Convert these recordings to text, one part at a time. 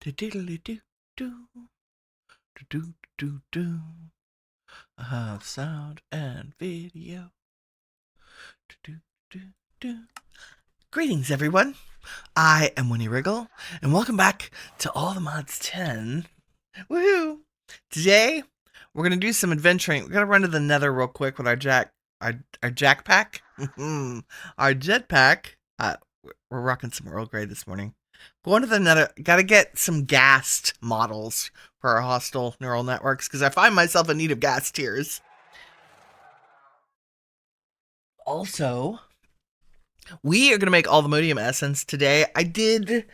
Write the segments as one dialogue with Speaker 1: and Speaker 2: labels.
Speaker 1: I have sound and video. Greetings, everyone. I am Winnie Wriggle, and welcome back to Allthemodium 10. Woohoo! Today, we're gonna do some adventuring. We're gonna run to the Nether real quick with our jackpack. Our jetpack. We're rocking some Earl Grey this morning. Going to the Nether. Gotta get some ghast models for our hostile neural networks because I find myself in need of ghast tears. Also, we are going to make Allthemodium essence today. I did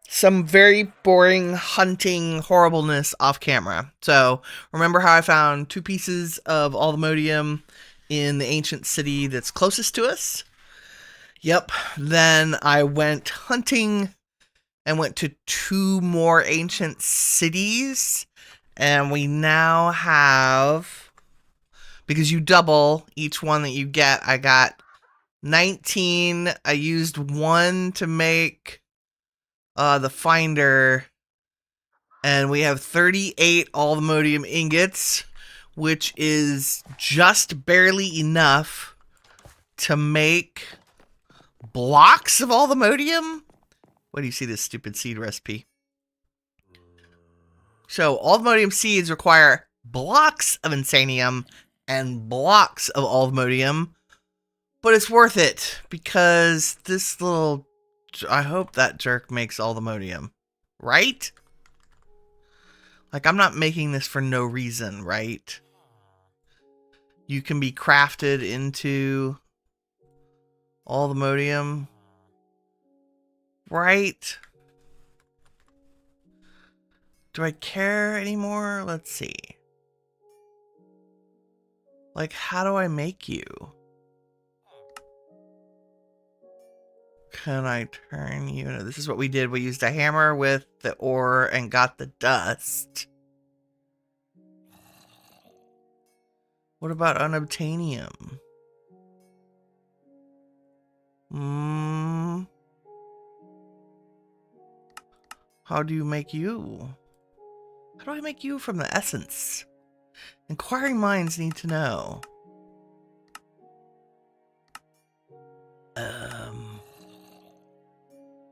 Speaker 1: some very boring hunting horribleness off camera. So, remember how I found 2 pieces of Allthemodium in the ancient city that's closest to us? Yep. Then I went hunting and went to 2 more ancient cities. And we now have, because you double each one that you get, I got 19. I used 1 to make the finder. And we have 38 Allthemodium ingots, which is just barely enough to make blocks of Allthemodium. What do you see this stupid seed recipe? So, Allthemodium seeds require blocks of insanium and blocks of Allthemodium, but it's worth it because this little, I hope that jerk makes Allthemodium, right? Like, I'm not making this for no reason, right? You can be crafted into Allthemodium, right? Do I care anymore? Let's see. Like, how do I make you? Can I turn you? No, this is what we did. We used a hammer with the ore and got the dust. What about unobtainium? How do you make you? How do I make you from the essence? Inquiring minds need to know. I'm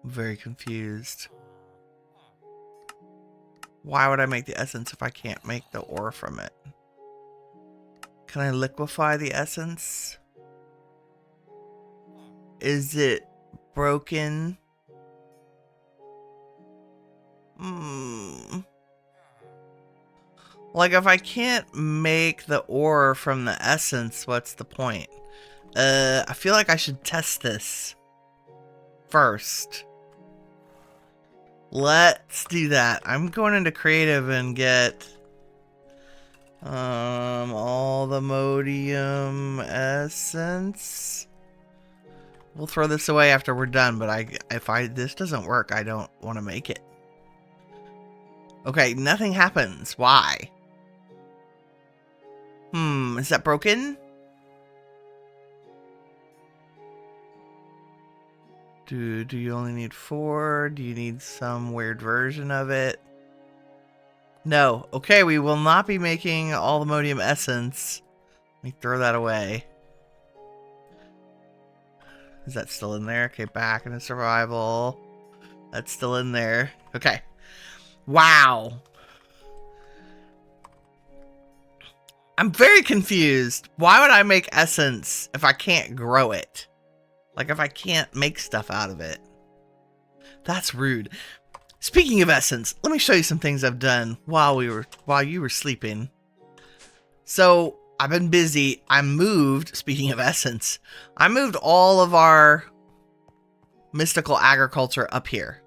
Speaker 1: very confused. Why would I make the essence if I can't make the ore from it? Can I liquefy the essence? Is it broken? Like, if I can't make the ore from the essence, what's the point? I feel like I should test this first. Let's do that. I'm going into creative and get Allthemodium essence. We'll throw this away after we're done, but if this doesn't work, I don't want to make it. Okay, nothing happens. Why? Is that broken? Do you only need 4? Do you need some weird version of it? No. Okay, we will not be making Allthemodium essence. Let me throw that away. Is that still in there? Okay, back into survival. That's still in there. Okay. Wow. I'm very confused. Why would I make essence if I can't grow it? Like, if I can't make stuff out of it. That's rude. Speaking of essence, let me show you some things I've done while you were sleeping. So, I've been busy. I moved, speaking of essence, I moved all of our mystical agriculture up here.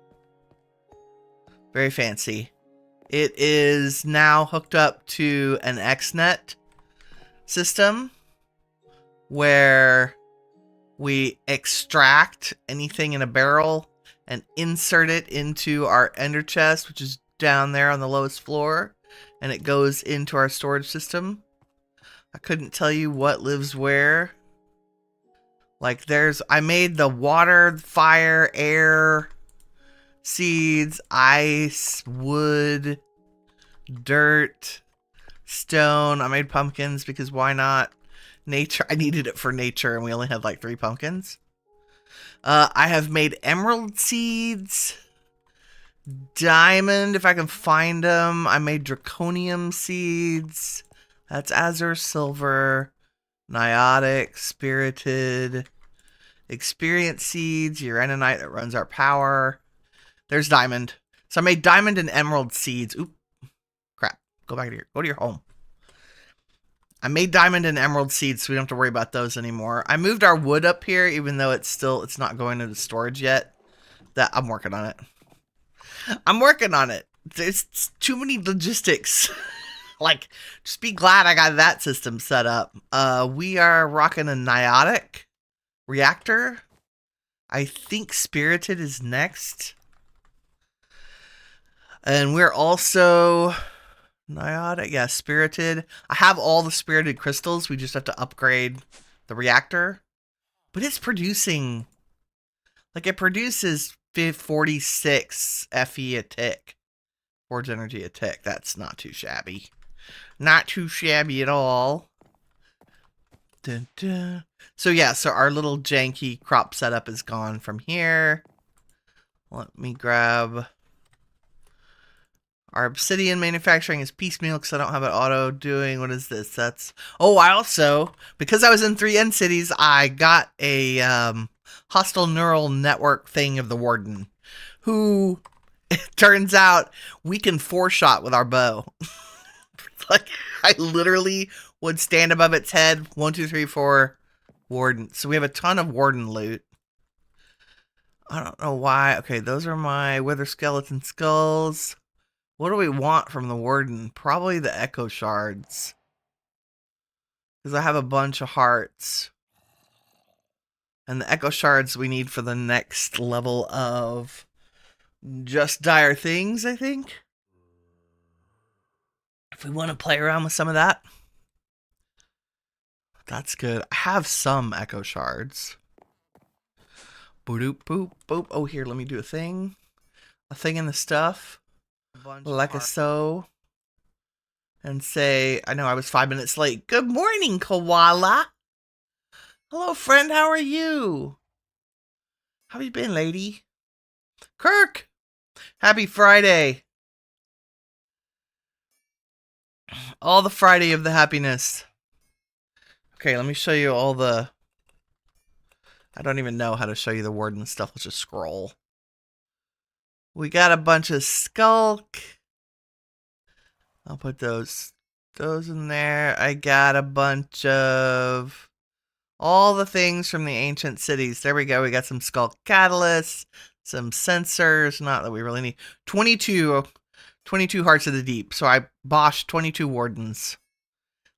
Speaker 1: Very fancy. It is now hooked up to an XNet system where we extract anything in a barrel and insert it into our ender chest, which is down there on the lowest floor, and it goes into our storage system. I couldn't tell you what lives where. Like, I made the water, fire, air, seeds, ice, wood, dirt, stone. I made pumpkins because why not? Nature. I needed it for nature, and we only had like 3 pumpkins. I have made emerald seeds. Diamond, if I can find them. I made draconium seeds. That's azure silver. Niotic, spirited. Experience seeds. Uraninite that runs our power. There's diamond. So I made diamond and emerald seeds. Oop. Crap. Go back to your, go to your home. I made diamond and emerald seeds, so we don't have to worry about those anymore. I moved our wood up here, even though it's not going into storage yet. I'm working on it. I'm working on it. There's too many logistics. Like, just be glad I got that system set up. We are rocking a niotic reactor. I think spirited is next. And we're also niotic, yeah, spirited. I have all the spirited crystals. We just have to upgrade the reactor. But it's producing, like, it produces 46 FE a tick. Forge energy a tick. That's not too shabby. Not too shabby at all. Dun, dun. So yeah, so our little janky crop setup is gone from here. Let me grab... Our obsidian manufacturing is piecemeal because I don't have it auto doing. What is this? That's... Oh, I also, because I was in 3 end cities, I got a hostile neural network thing of the warden, who, it turns out, we can 4-shot with our bow. Like, I literally would stand above its head. 1, 2, 3, 4, warden. So we have a ton of warden loot. I don't know why. Okay, those are my wither skeleton skulls. What do we want from the warden? Probably the echo shards. Because I have a bunch of hearts. And the echo shards we need for the next level of just dire things, I think. If we want to play around with some of that. That's good. I have some echo shards. Boop, boop, boop. Oh, here, let me do a thing. A thing in the stuff. Like a so. And say, I know I was 5 minutes late. Good morning, koala. Hello, friend. How are you? How have you been, lady? Kirk. Happy Friday. All the Friday of the happiness. Okay, let me show you all the... I don't even know how to show you the warden stuff. Let's just scroll. We got a bunch of skulk. I'll put those in there. I got a bunch of all the things from the ancient cities. There we go. We got some skulk catalysts, some sensors. Not that we really need. 22 hearts of the deep. So I boshed 22 wardens.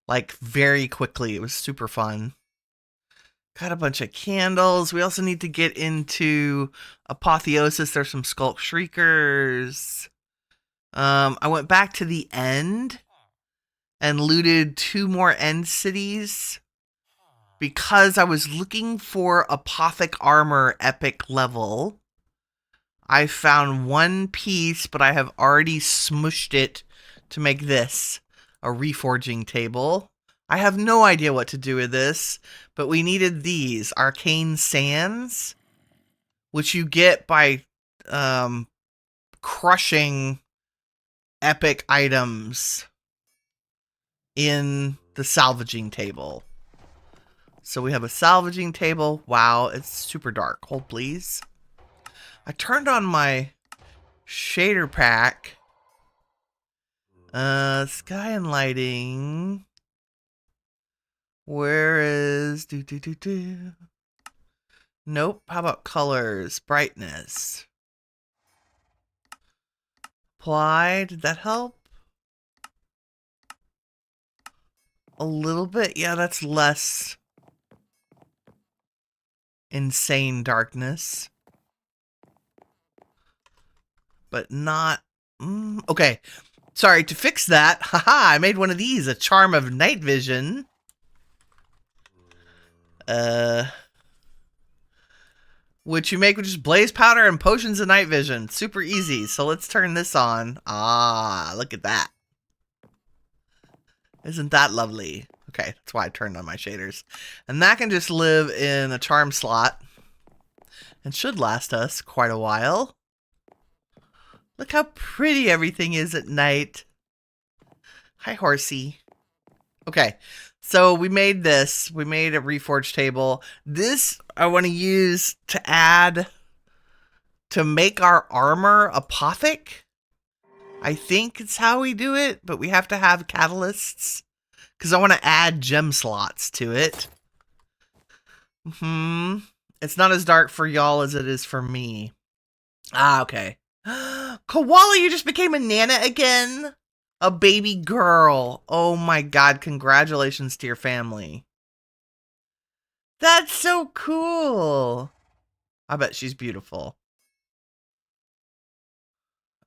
Speaker 1: Like, very quickly. It was super fun. Got a bunch of candles. We also need to get into Apotheosis. There's some Skulk Shriekers. I went back to the end and looted 2 more end cities because I was looking for Apothic Armor epic level. I found 1 piece, but I have already smushed it to make this, a reforging table. I have no idea what to do with this, but we needed these arcane sands, which you get by crushing epic items in the salvaging table. So we have a salvaging table. Wow, it's super dark. Hold, please. I turned on my shader pack. Sky and lighting. Where is... Nope. How about colors? Brightness. Apply. Did that help? A little bit. Yeah, that's less insane darkness. But not... okay. Sorry, to fix that, haha, I made one of these, a charm of night vision. which you make with just blaze powder and potions of night vision. Super easy. So let's turn this on. Ah, look at that. Isn't that lovely? Okay, that's why I turned on my shaders. And that can just live in a charm slot and should last us quite a while. Look how pretty everything is at night. Hi, horsey. Okay, so we made this. We made a reforged table. This I want to use to add to make our armor apothec. I think it's how we do it, but we have to have catalysts because I want to add gem slots to it. It's not as dark for y'all as it is for me. Ah, okay. Koala, you just became a Nana again? A baby girl. Oh my god, congratulations to your family. That's so cool. I bet she's beautiful.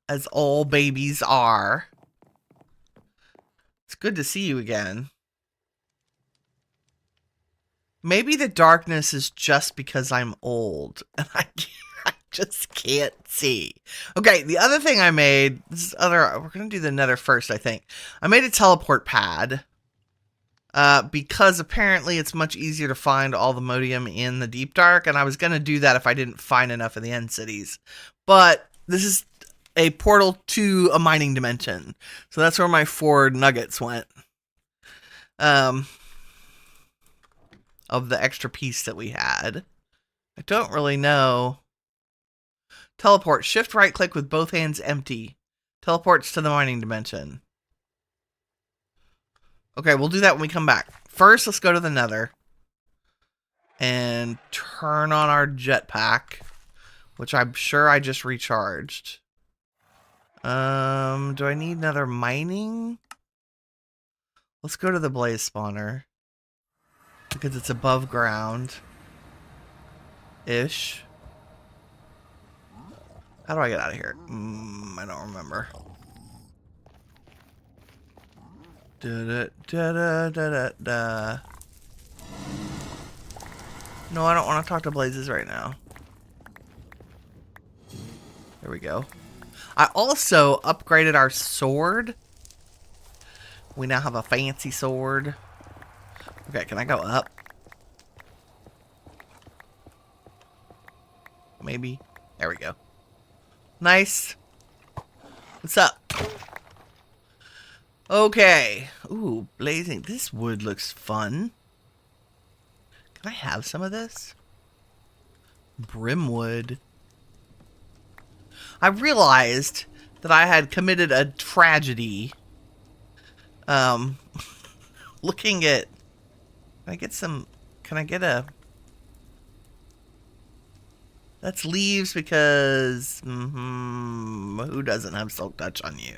Speaker 1: As all babies are. It's good to see you again. Maybe the darkness is just because I'm old and I just can't see. Okay, the other thing I made, we're gonna do the nether first, I think. I made a teleport pad because apparently it's much easier to find Allthemodium in the deep dark, and I was gonna do that if I didn't find enough in the end cities. But this is a portal to a mining dimension, so that's where my 4 nuggets went. Of the extra piece that we had. I don't really know. Teleport. Shift right click with both hands empty. Teleports to the mining dimension. Okay, we'll do that when we come back. First, let's go to the nether. And turn on our jetpack. Which I'm sure I just recharged. Do I need another mining? Let's go to the blaze spawner. Because it's above ground. Ish. How do I get out of here? I don't remember. Da-da-da-da-da-da. No, I don't want to talk to blazes right now. There we go. I also upgraded our sword. We now have a fancy sword. Okay, can I go up? Maybe. There we go. Nice. What's up? Okay. Ooh, blazing. This wood looks fun. Can I have some of this? Brimwood. I realized that I had committed a tragedy. Looking at... Can I get some... Can I get a... That's leaves because... who doesn't have silk touch on you?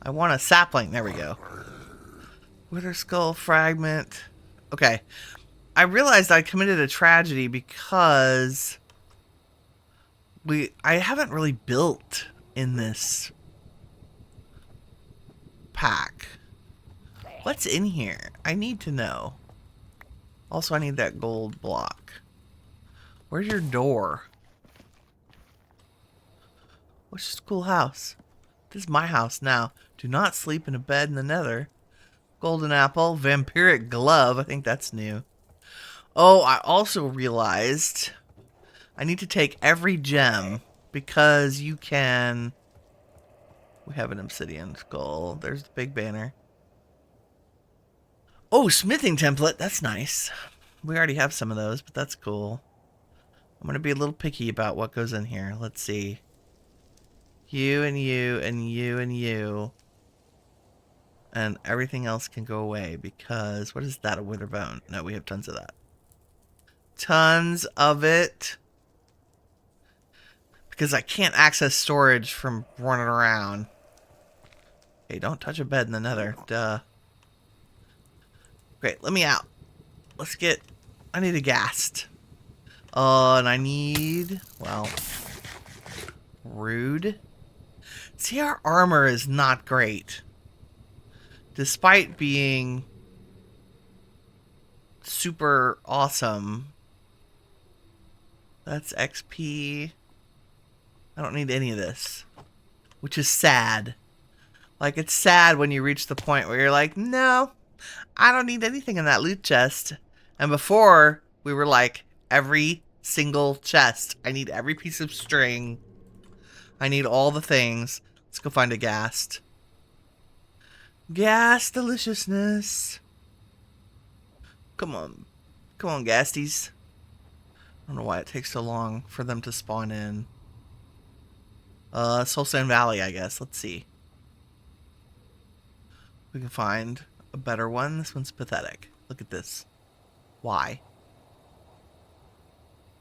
Speaker 1: I want a sapling. There we go. Wither skull fragment. Okay. I realized I committed a tragedy because... I haven't really built in this pack. What's in here? I need to know. Also, I need that gold block. Where's your door? What's this cool house? This is my house now. Do not sleep in a bed in the nether. Golden apple. Vampiric glove. I think that's new. Oh, I also realized I need to take every gem because you can... We have an obsidian skull. There's the big banner. Oh, smithing template. That's nice. We already have some of those, but that's cool. I'm going to be a little picky about what goes in here. Let's see. You and you and you and you. And everything else can go away because... What is that? A wither bone? No, we have tons of that. Tons of it. Because I can't access storage from running around. Hey, don't touch a bed in the nether. Duh. Great, let me out. Let's get... I need a ghast. And I need... Well... Rude. See, our armor is not great. Despite being... super awesome. That's XP. I don't need any of this. Which is sad. Like, it's sad when you reach the point where you're like, no, I don't need anything in that loot chest. And before, we were like, every single chest. I need every piece of string. I need all the things. Let's go find a ghast. Ghast deliciousness. Come on. Come on, ghasties. I don't know why it takes so long for them to spawn in. Soul Sand Valley, I guess. Let's see. We can find a better one. This one's pathetic. Look at this. Why?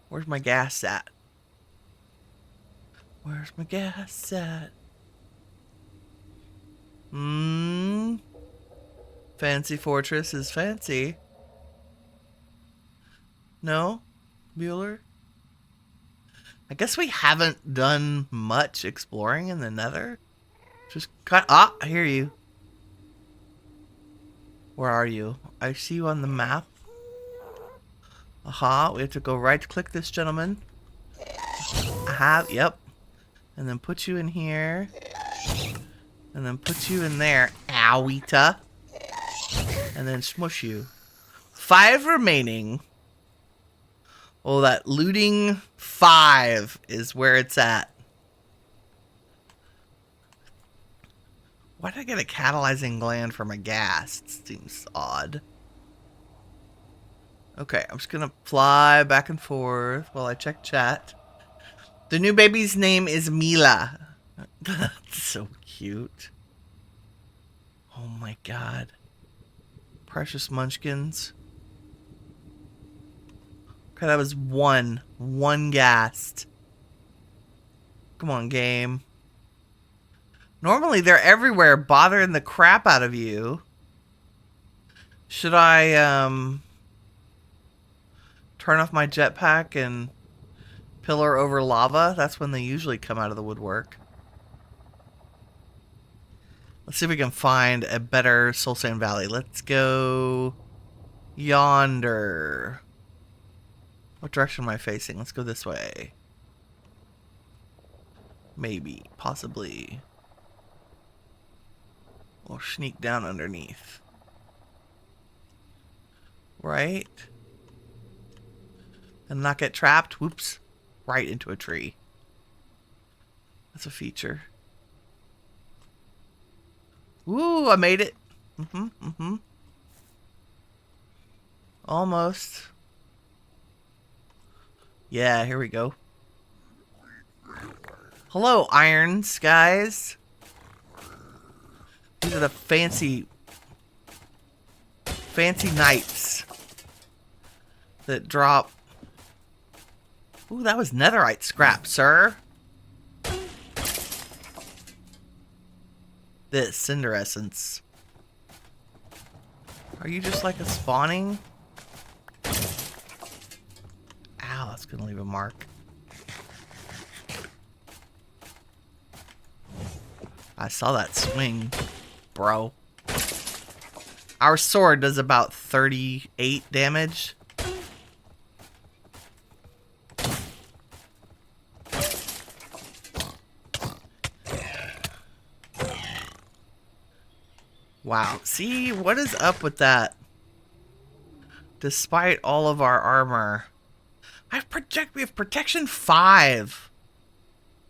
Speaker 1: Where's my ghast at? Where's my ghast at? Fancy Fortress is fancy. No? Bueller? I guess we haven't done much exploring in the Nether. Just cut. Ah, I hear you. Where are you? I see you on the map. Aha, we have to go right click this gentleman. Aha, yep. And then put you in here. And then put you in there. Owita. And then smush you. 5 remaining. Oh, that looting 5 is where it's at. Why did I get a catalyzing gland for my ghast? Seems odd. Okay, I'm just gonna fly back and forth while I check chat. The new baby's name is Mila. That's so cute. Oh my god. Precious munchkins. Okay, that was one ghast. Come on, game. Normally they're everywhere, bothering the crap out of you. Should I, turn off my jetpack and pillar over lava? That's when they usually come out of the woodwork. Let's see if we can find a better Soul Sand Valley. Let's go yonder. What direction am I facing? Let's go this way. Maybe, possibly. We'll sneak down underneath. Right? And not get trapped. Whoops. Right into a tree. That's a feature. Woo, I made it. Almost. Yeah, here we go. Hello, irons, guys. These are the fancy knights that drop. Ooh, that was netherite scrap, sir. This cinder essence. Are you just like a spawning? Ow, that's gonna leave a mark. I saw that swing, bro. Our sword does about 38 damage. Wow. See, what is up with that? Despite all of our armor. We have protection 5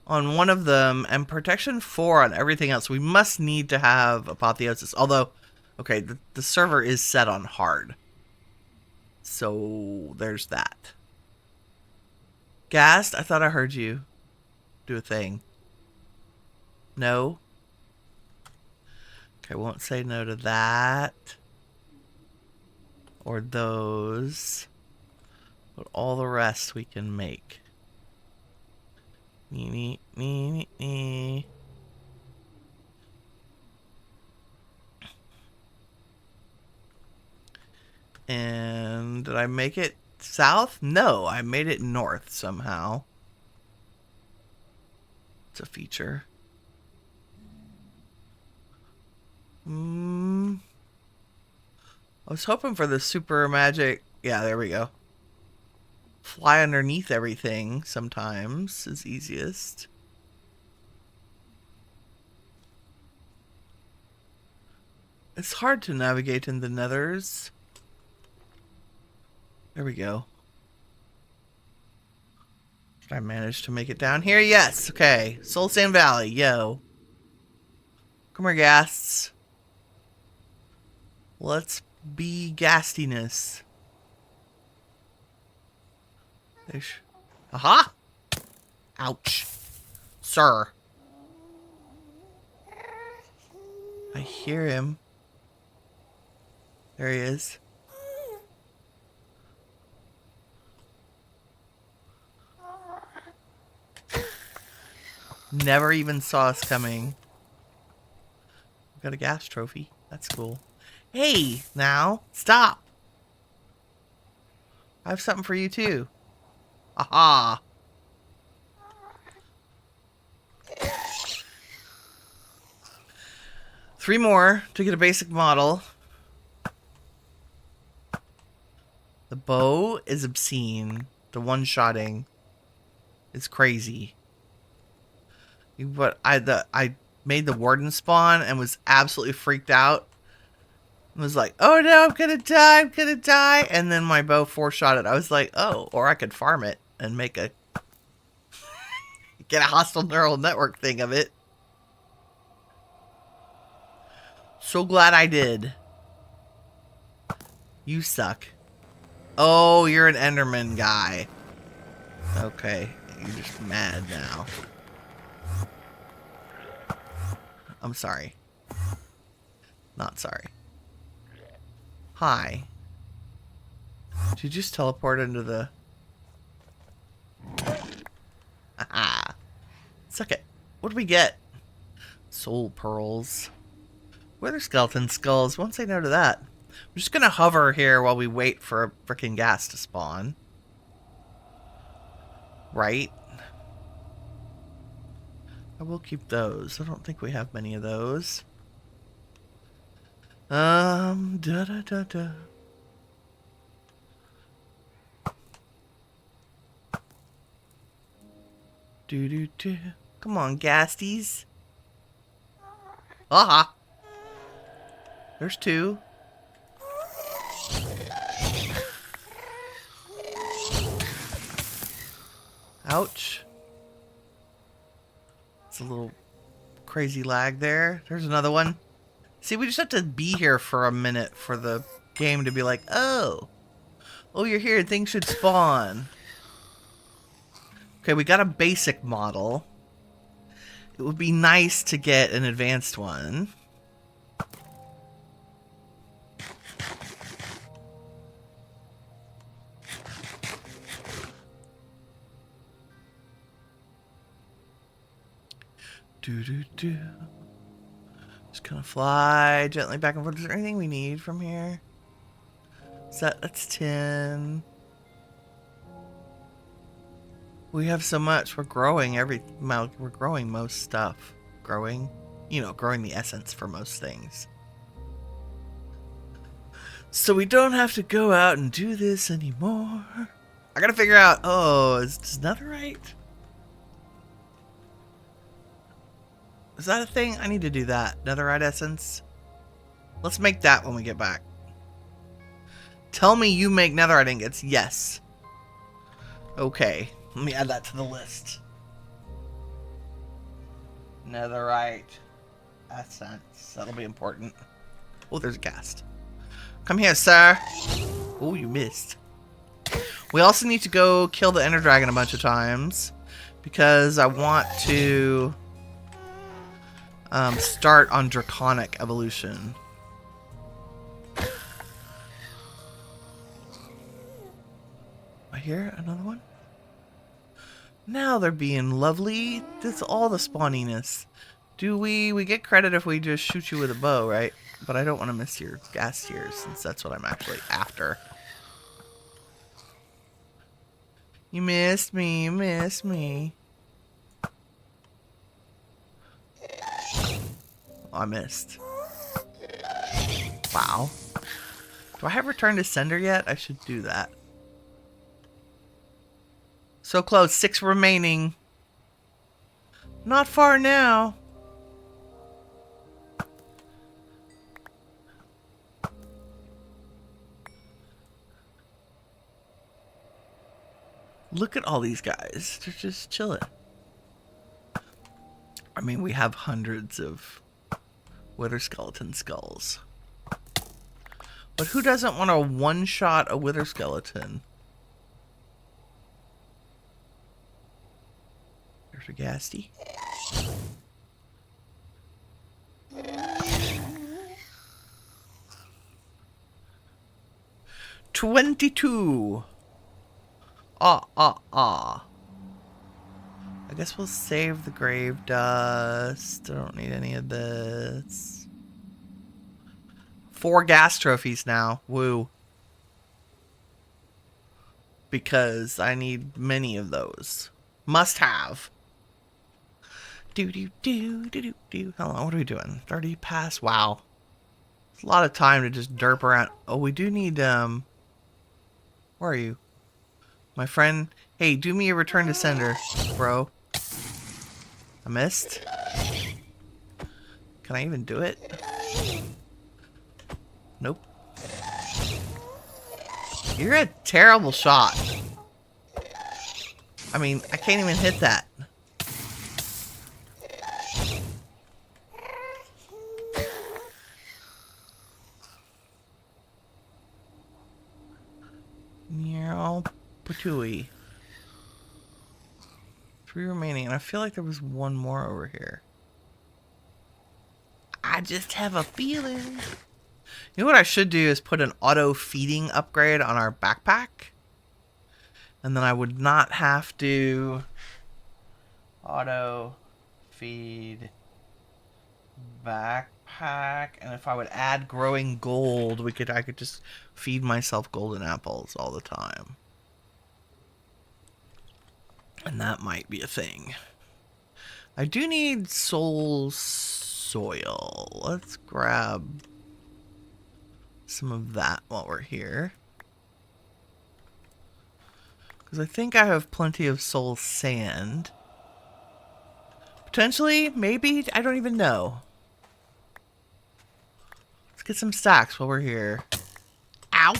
Speaker 1: on one of them and protection 4 on everything else. We must need to have apotheosis. Although, okay, the server is set on hard. So there's that. Ghast, I thought I heard you do a thing. No? Okay, won't say no to that. Or those. But all the rest we can make. Nee. And did I make it south? No, I made it north somehow. It's a feature. I was hoping for the super magic. Yeah, there we go. fly underneath everything sometimes is easiest. It's hard to navigate in the nethers. There we go. Did I manage to make it down here? Yes. Okay. Soul Sand Valley. Yo. Come here, ghasts. Let's be ghastiness. Aha! Ouch. Sir. I hear him. There he is. Never even saw us coming. Got a ghast trophy. That's cool. Hey, now, stop. I have something for you too. Aha. 3 more to get a basic model. The bow is obscene. The one-shotting is crazy. But I made the warden spawn and was absolutely freaked out. I was like, oh no, I'm gonna die, I'm gonna die. And then my bow 4-shot it. I was like, oh, or I could farm it and make a get a hostile neural network thing of it. So glad I did. You suck. Oh, you're an Enderman guy. Okay, you're just mad now. I'm sorry. Not sorry. Hi. Did you just teleport into the... Haha. Suck it. What do we get? Soul pearls. Wither skeleton skulls. Won't say no to that. We're just gonna hover here while we wait for a frickin' ghast to spawn. Right? I will keep those. I don't think we have many of those. Da da da da. Do do do. Come on, ghasties. Aha! There's 2. Ouch. It's a little crazy lag there. There's another one. See, we just have to be here for a minute for the game to be like, oh, you're here. Things should spawn. Okay, we got a basic model. It would be nice to get an advanced one. Do do do. Just gonna fly gently back and forth. Is there anything we need from here? That's 10. We have so much. We're growing we're growing most stuff. Growing the essence for most things. So we don't have to go out and do this anymore. I gotta figure out, is netherite? Is that a thing? I need to do that. Netherite essence. Let's make that when we get back. Tell me you make netherite ingots. Yes. Okay. Let me add that to the list. Netherite essence. That'll be important. Oh, there's a ghast. Come here, sir. Oh, you missed. We also need to go kill the Ender Dragon a bunch of times. Because I want to... start on Draconic Evolution. I hear another one. Now they're being lovely. That's all the spawniness. Do we get credit if we just shoot you with a bow, right? But I don't want to miss your ghast here, since that's what I'm actually after. You missed me, you missed me. I missed. Wow. Do I have Return to Sender yet? I should do that. So close. 6 remaining. Not far now. Look at all these guys. They're just chilling. I mean, we have hundreds of wither skeleton skulls. But who doesn't want to one-shot a wither skeleton? There's a ghasty. $22. I guess we'll save the grave dust. I don't need any of this. 4 ghast trophies now. Woo. Because I need many of those. Must have. Do. How long? What are we doing? 30 past? Wow. It's a lot of time to just derp around. Oh, we do need, Where are you? My friend. Hey, do me a return to sender, bro. I missed. Can I even do it? Nope. You're a terrible shot. I mean, I can't even hit that. Meow, patooey. 3 remaining, and I feel like there was one more over here. I just have a feeling. You know what I should do is put an auto feeding upgrade on our backpack. And then I would not have to auto feed backpack. And if I would add growing gold, I could just feed myself golden apples all the time. And that might be a thing. I do need soul soil. Let's grab some of that while we're here. Because I think I have plenty of soul sand. Potentially, maybe, I don't even know. Let's get some stacks while we're here. Ow!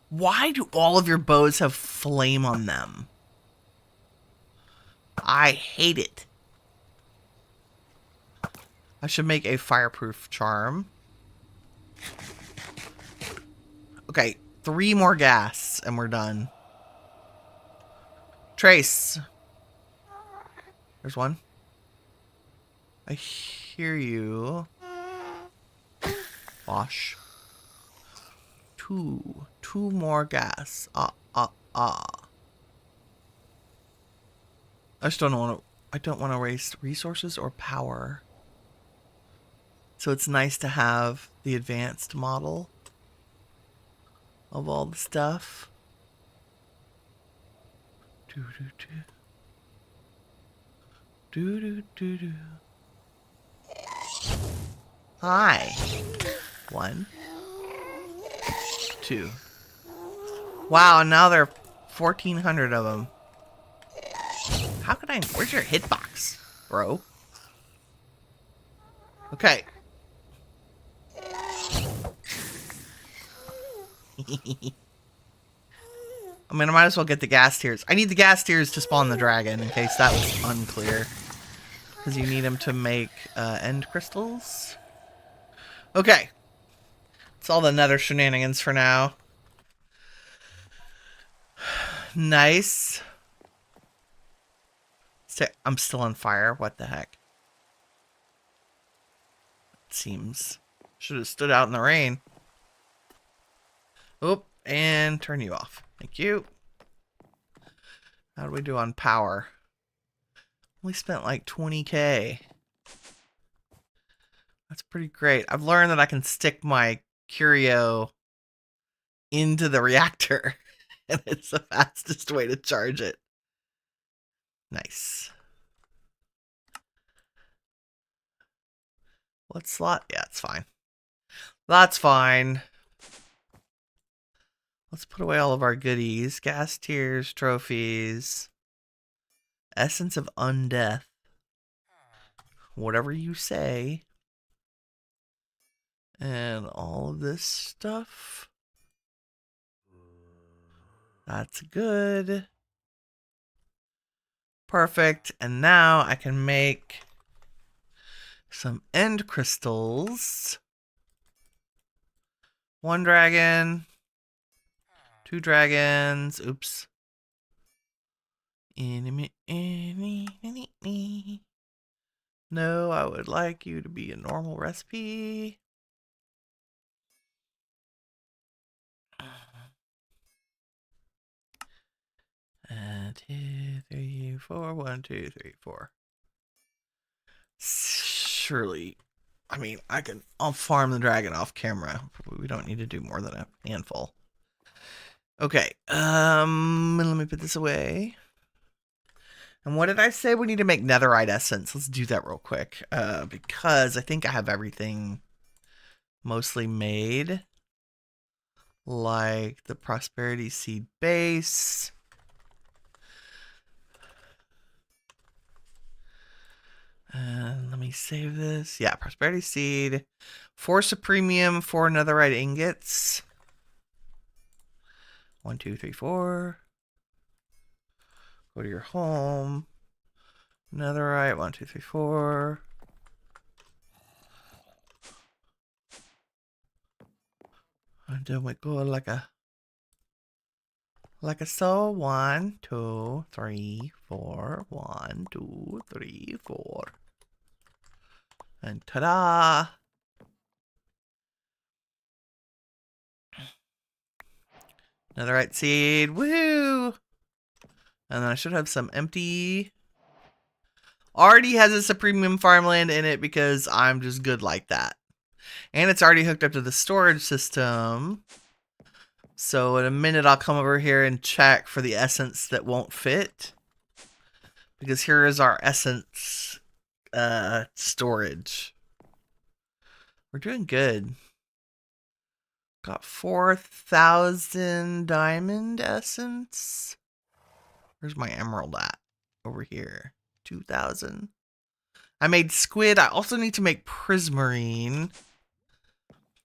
Speaker 1: Why do all of your bows have flame on them? I hate it. I should make a fireproof charm. Okay, 3 more ghasts and we're done. Trace. There's one. I hear you. Wash. 2 more ghasts. I just don't want to. I don't want to waste resources or power. So it's nice to have the advanced model of all the stuff. Hi. 1, 2. Wow, now there are 1,400 of them. How could I? Where's your hitbox, bro? Okay. I mean, I might as well get the ghast tears. I need the ghast tears to spawn the dragon, in case that was unclear. Because you need them to make end crystals. Okay. That's all the nether shenanigans for now. Nice. I'm still on fire. What the heck? It seems. Should have stood out in the rain. Oop. And turn you off. Thank you. How do we do on power? We spent like 20k. That's pretty great. I've learned that I can stick my curio into the reactor. And it's the fastest way to charge it. Nice. What slot? Yeah, it's fine. That's fine. Let's put away all of our goodies. Gas tiers, trophies. Essence of Undeath. Whatever you say. And all of this stuff. That's good. Perfect. And now I can make some end crystals. 1 dragon. 2 dragons. Oops. No, I would like you to be a normal recipe. And 2, 3, 4. 1, 2, 3, 4. Surely, I mean, I'll farm the dragon off camera. We don't need to do more than a handful. Okay, let me put this away. And what did I say? We need to make netherite essence. Let's do that real quick. Because I think I have everything mostly made. Like the prosperity seed base. And let me save this. Yeah, prosperity seed. 4 supremium, 4 netherite ingots. 1, 2, 3, 4. Go to your home. Netherite. 1, 2, 3, 4. And then we go like a so. 1, 2, 3, 4. 1, 2, 3, 4. And ta-da! Netherite seed. Woo! And then I should have some empty. Already has a supremium farmland in it because I'm just good like that. And it's already hooked up to the storage system. So in a minute I'll come over here and check for the essence that won't fit. Because here is our essence storage. We're doing good. Got 4,000 diamond essence. Where's my emerald at? Over here. 2,000. I made squid. I also need to make prismarine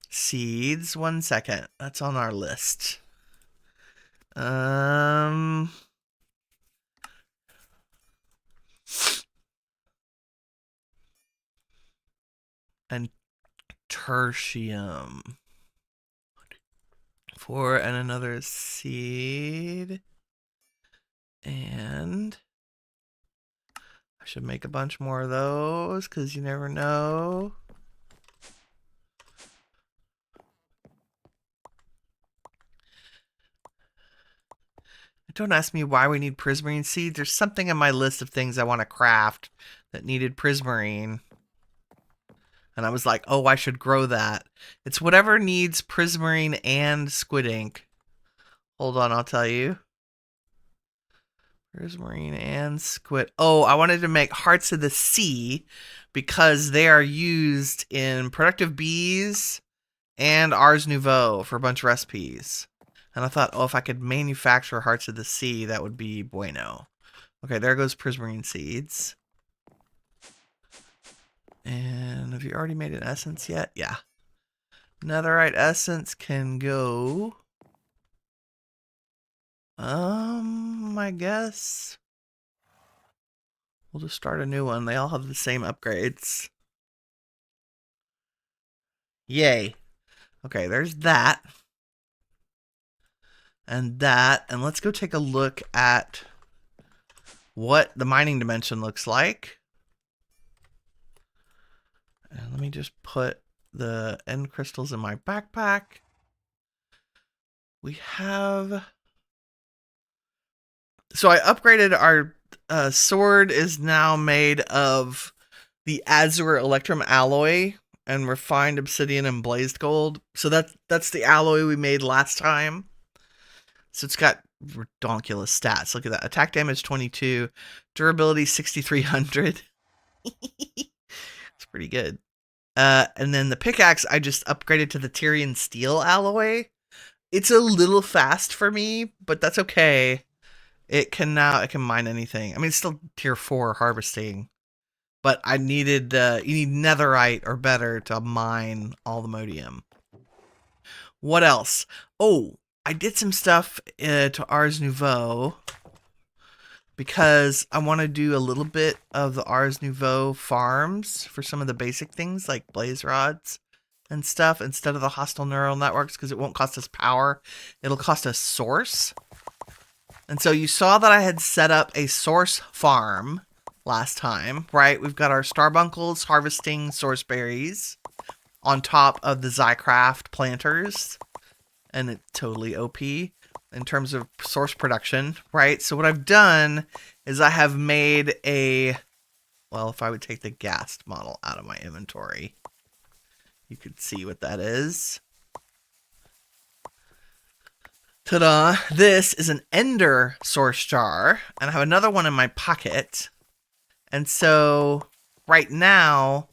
Speaker 1: seeds. 1 second. That's on our list. And tertium. 4 and another seed. And I should make a bunch more of those because you never know. Don't ask me why we need prismarine seeds. There's something in my list of things I want to craft that needed prismarine. And I was like, oh, I should grow that. It's whatever needs prismarine and squid ink. Hold on, I'll tell you. Prismarine and squid. Oh, I wanted to make hearts of the sea because they are used in productive bees and Ars Nouveau for a bunch of recipes. And I thought, oh, if I could manufacture hearts of the sea, that would be bueno. Okay, there goes prismarine seeds. And have you already made an essence yet? Yeah. Netherite essence can go. I guess we'll just start a new one. They all have the same upgrades. Yay. Okay, there's that. And that. And let's go take a look at what the mining dimension looks like. And let me just put the end crystals in my backpack. We have... So I upgraded our sword is now made of the Azure Electrum alloy and refined obsidian and blazed gold. So that's the alloy we made last time. So it's got redonkulous stats. Look at that. Attack damage 22, durability 6,300. It's pretty good. And then the pickaxe I just upgraded to the Tyrian steel alloy. It's a little fast for me, but that's okay. It can mine anything. I mean, it's still tier 4 harvesting, but I needed, you need netherite or better to mine Allthemodium. What else? Oh, I did some stuff to Ars Nouveau because I want to do a little bit of the Ars Nouveau farms for some of the basic things like blaze rods and stuff instead of the hostile neural networks, because it won't cost us power. It'll cost us source. And so you saw that I had set up a source farm last time, right? We've got our starbunkles harvesting source berries on top of the Zycraft planters, and it's totally OP in terms of source production, right? So what I've done is I have made a, well, if I would take the ghast model out of my inventory, you could see what that is. Ta-da! This is an ender source jar, and I have another one in my pocket. And so right now,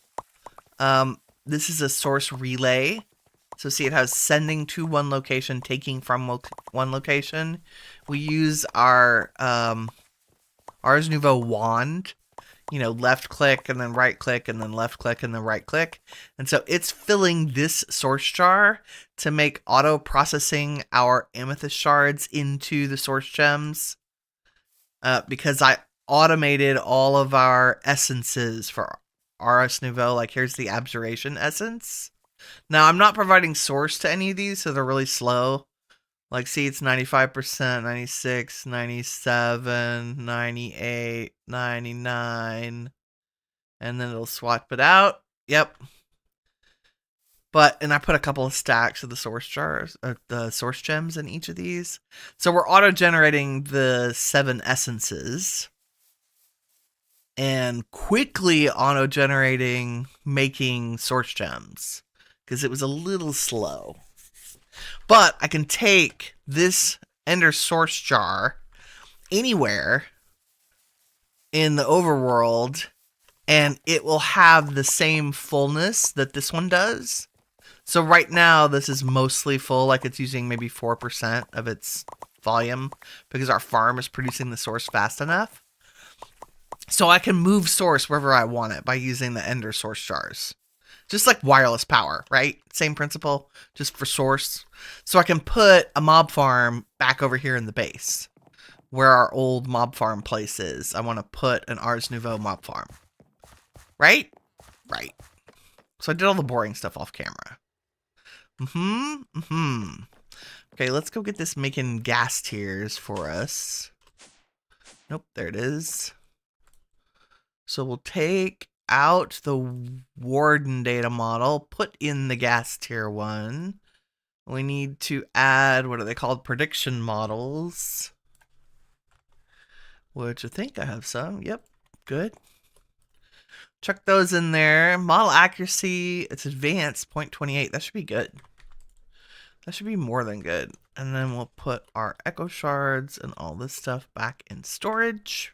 Speaker 1: this is a source relay. So see, it has sending to one location, taking from one location. We use our Ars Nouveau wand, you know, left click and then right click and then left click and then right click. And so it's filling this source jar to make auto processing our amethyst shards into the source gems. Because I automated all of our essences for Ars Nouveau. Like here's the abjuration essence. Now, I'm not providing source to any of these, so they're really slow. Like, see, it's 95%, 96, 97, 98, 99. And then it'll swap it out. Yep. And I put a couple of stacks of the source jars, the source gems in each of these. So we're auto-generating the 7 essences. And quickly auto-generating making source gems, because it was a little slow. But I can take this ender source jar anywhere in the overworld, and it will have the same fullness that this one does. So right now, this is mostly full, like it's using maybe 4% of its volume, because our farm is producing the source fast enough. So I can move source wherever I want it by using the ender source jars. Just like wireless power, right? Same principle, just for source. So I can put a mob farm back over here in the base, where our old mob farm place is. I want to put an Ars Nouveau mob farm. Right? Right. So I did all the boring stuff off camera. Okay, let's go get this making ghast tiers for us. Nope, there it is. So we'll take out the warden data model, put in the ghast tier 1. We need to add, what are they called? Prediction models. Which I think I have some. Yep, good. Chuck those in there. Model accuracy, it's advanced, 0.28. That should be good. That should be more than good. And then we'll put our echo shards and all this stuff back in storage.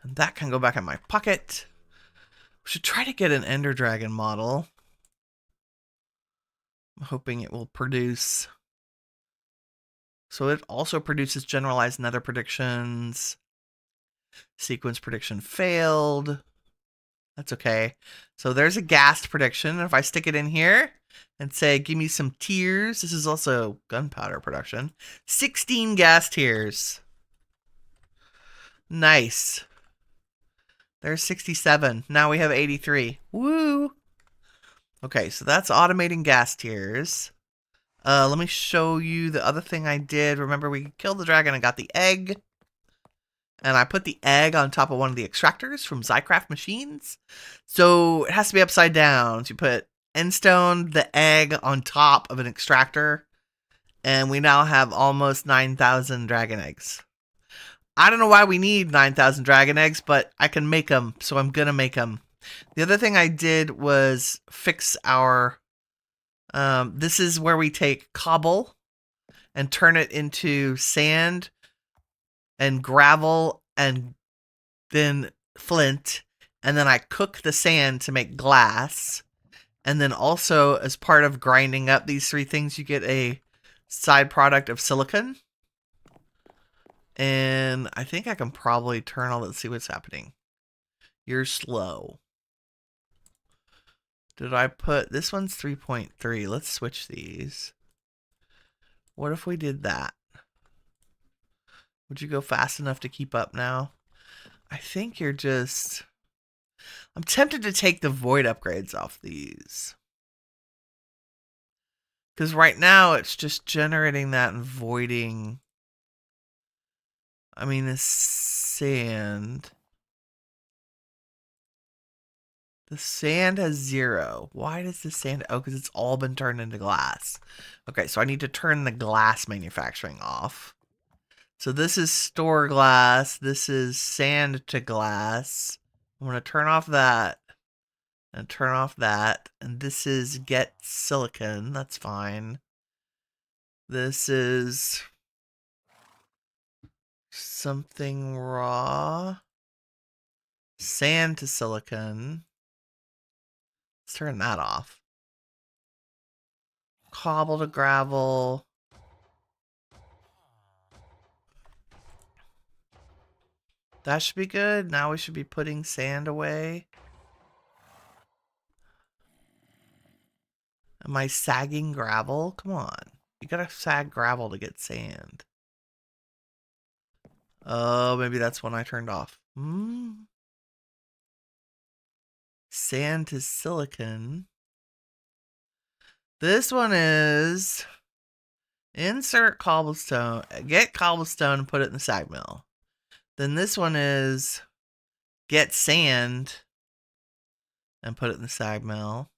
Speaker 1: And that can go back in my pocket. We should try to get an Ender Dragon model. I'm hoping it will produce. So it also produces generalized nether predictions. Sequence prediction failed. That's okay. So there's a ghast prediction. If I stick it in here and say, give me some tiers. This is also gunpowder production. 16 ghast tiers. Nice. There's 67. Now we have 83. Woo! Okay, so that's automating ghast tiers. Let me show you the other thing I did. Remember, we killed the dragon and got the egg. And I put the egg on top of one of the extractors from Zycraft machines. So it has to be upside down. So you put endstone, the egg on top of an extractor. And we now have almost 9,000 dragon eggs. I don't know why we need 9,000 dragon eggs, but I can make them, so I'm going to make them. The other thing I did was fix our... this is where we take cobble and turn it into sand and gravel and then flint. And then I cook the sand to make glass. And then also, as part of grinding up these 3 things, you get a side product of silicon. And I think I can probably turn all that, see what's happening. You're slow. Did I put, this one's 3.3. Let's switch these. What if we did that? Would you go fast enough to keep up now? I think you're just, I'm tempted to take the void upgrades off these. Because right now it's just generating that and voiding. I mean, the sand. The sand has 0. Why does the sand? Oh, because it's all been turned into glass. Okay, so I need to turn the glass manufacturing off. So this is store glass. This is sand to glass. I'm going to turn off that. And turn off that. And this is get silicon. That's fine. This is something raw. Sand to silicon. Let's turn that off. Cobble to gravel. That should be good. Now we should be putting sand away. Am I sagging gravel? Come on. You gotta sag gravel to get sand. Oh, maybe that's when I turned off. Sand to silicon. This one is insert cobblestone, get cobblestone and put it in the sag mill. Then this one is get sand and put it in the sag mill.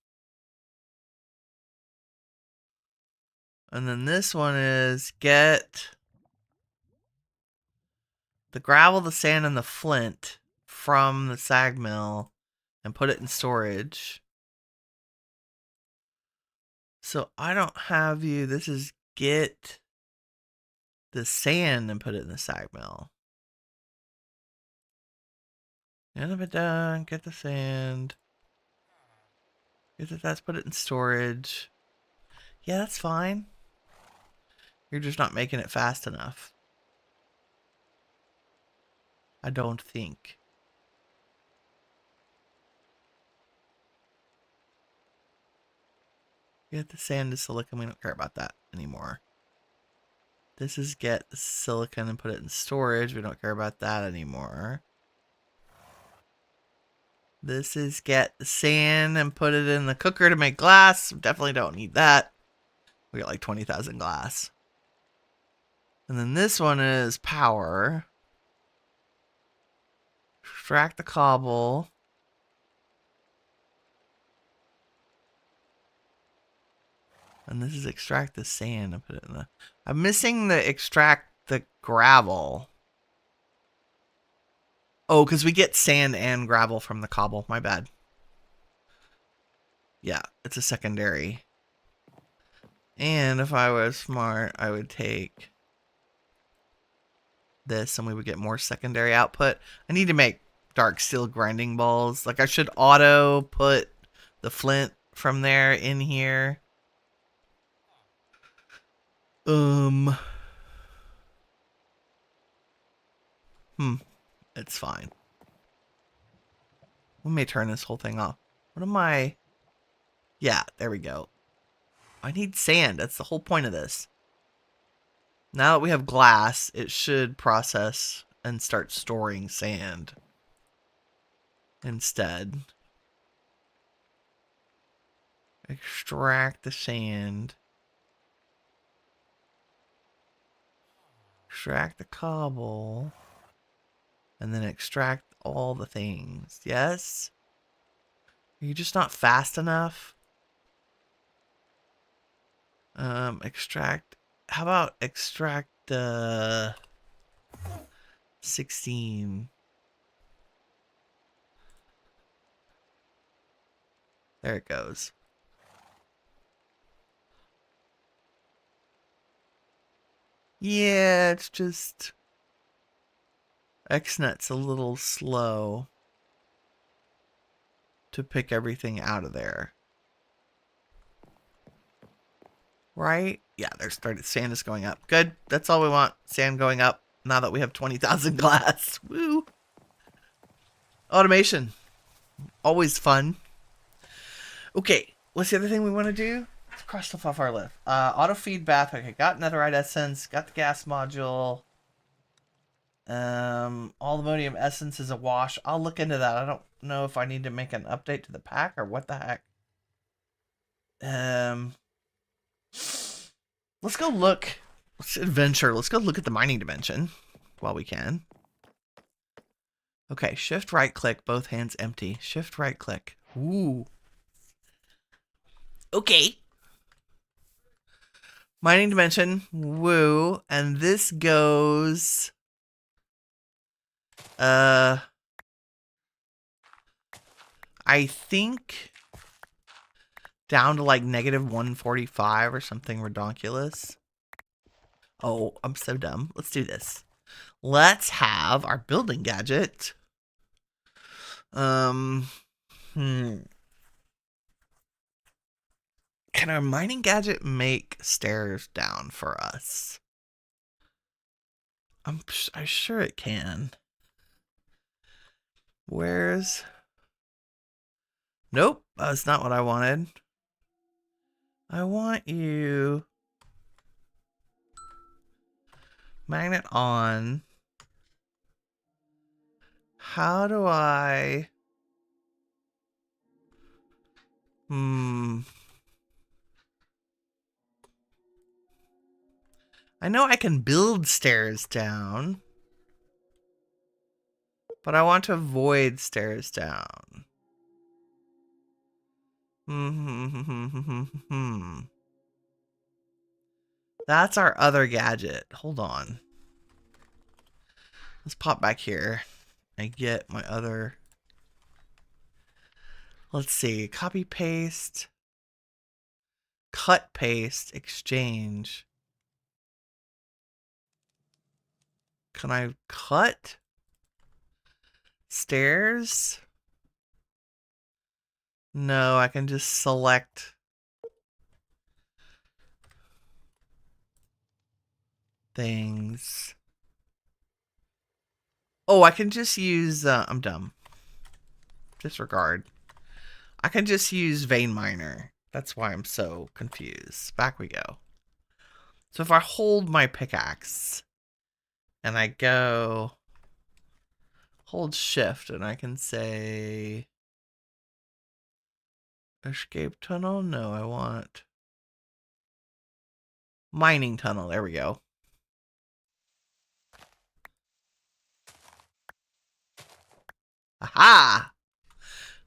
Speaker 1: And then this one is get the gravel, the sand, and the flint from the sag mill and put it in storage. So I don't have you. This is get the sand and put it in the sag mill. End of it done. Get the sand. Get the, that's put it in storage. Yeah, that's fine. You're just not making it fast enough. I don't think. Get the sand to silicon. We don't care about that anymore. This is get the silicon and put it in storage. We don't care about that anymore. This is get the sand and put it in the cooker to make glass. Definitely don't need that. We got like 20,000 glass. And then this one is power. Extract the cobble. And this is extract the sand and put it in the... I'm missing the extract the gravel. Oh, because we get sand and gravel from the cobble. My bad. Yeah, it's a secondary. And if I was smart, I would take this and we would get more secondary output. I need to make dark steel grinding balls. Like I should auto put the flint from there in here. It's fine. We may turn this whole thing off. What am I? Yeah, there we go. I need sand. That's the whole point of this. Now that we have glass, it should process and start storing sand instead. Extract the sand. Extract the cobble. And then extract all the things. Yes? Are you just not fast enough? Extract. How about extract 16? There it goes. Yeah, it's just XNet's a little slow to pick everything out of there. Right? Yeah, there's started sand is going up. Good. That's all we want. Sand going up. Now that we have 20,000 glass. Woo. Automation. Always fun. Okay. What's the other thing we want to do? Let's cross stuff off our list. Auto feed bath. Okay, got netherite essence. Got the gas module. Allthemodium essence is a wash. I'll look into that. I don't know if I need to make an update to the pack or what the heck. Let's go look. Let's adventure. Let's go look at the mining dimension while we can. Okay, shift right click, both hands empty. Shift right click. Ooh. Okay. Mining dimension. Woo. And this goes. I think down to like negative 145 or something redonkulous. Oh, I'm so dumb. Let's do this. Let's have our building gadget. Can our mining gadget make stairs down for us? I'm sure it can. Where's... Nope, that's not what I wanted. I want you... Magnet on. How do I... I know I can build stairs down. But I want to avoid stairs down. That's our other gadget. Hold on. Let's pop back here and get my other... Let's see. Copy, paste. Cut, paste, exchange. Can I cut stairs? No, I can just select things. Oh, I can just use, I'm dumb. Disregard. I can just use vein miner. That's why I'm so confused. Back we go. So if I hold my pickaxe and I go hold shift and I can say escape tunnel. No, I want mining tunnel. There we go. Aha!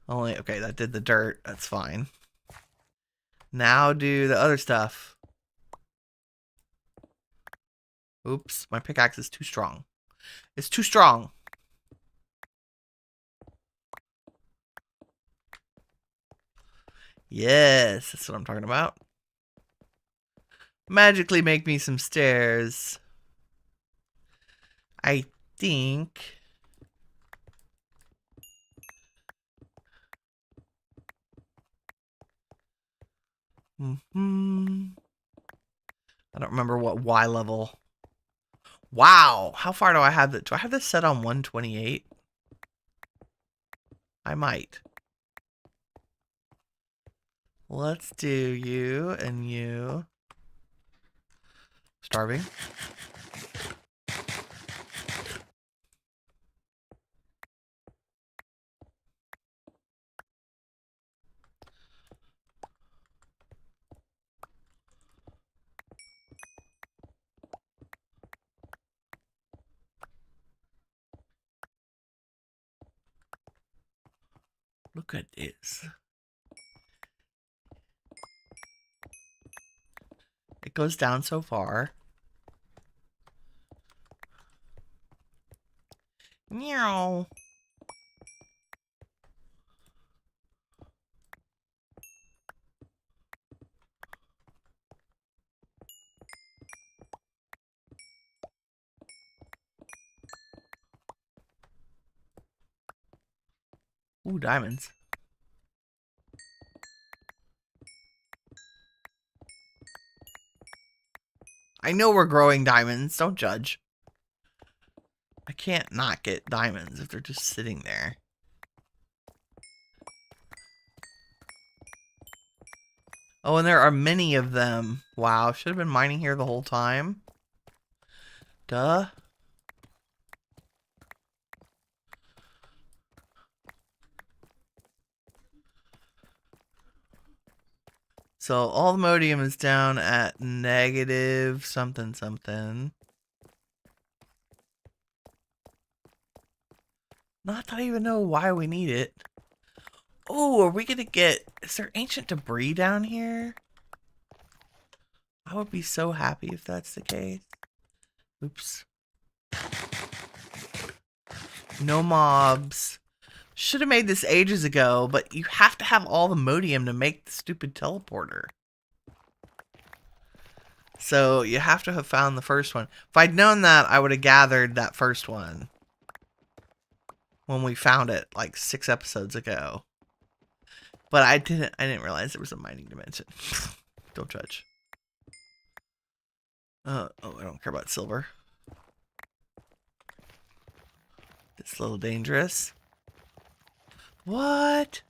Speaker 1: Only, okay, that did the dirt. That's fine. Now do the other stuff. Oops, my pickaxe is too strong. It's too strong. Yes, that's what I'm talking about. Magically make me some stairs. I think... I don't remember what Y level. Wow, how far do I have that? Do I have this set on 128? I might. Let's do you and you. Starving. Look at this. It goes down so far. Meow. Ooh, diamonds. I know we're growing diamonds. Don't judge. I can't not get diamonds if they're just sitting there. Oh, and there are many of them. Wow, should have been mining here the whole time. Duh. So Allthemodium is down at negative something something. Not that I even know why we need it. Oh, are we gonna get... Is there ancient debris down here? I would be so happy if that's the case. Oops. No mobs. Should have made this ages ago, but you have to have Allthemodium to make the stupid teleporter. So you have to have found the first one. If I'd known that, I would have gathered that first one. When we found it like 6 episodes ago. But I didn't realize there was a mining dimension. Don't judge. Oh, I don't care about silver. It's a little dangerous. What?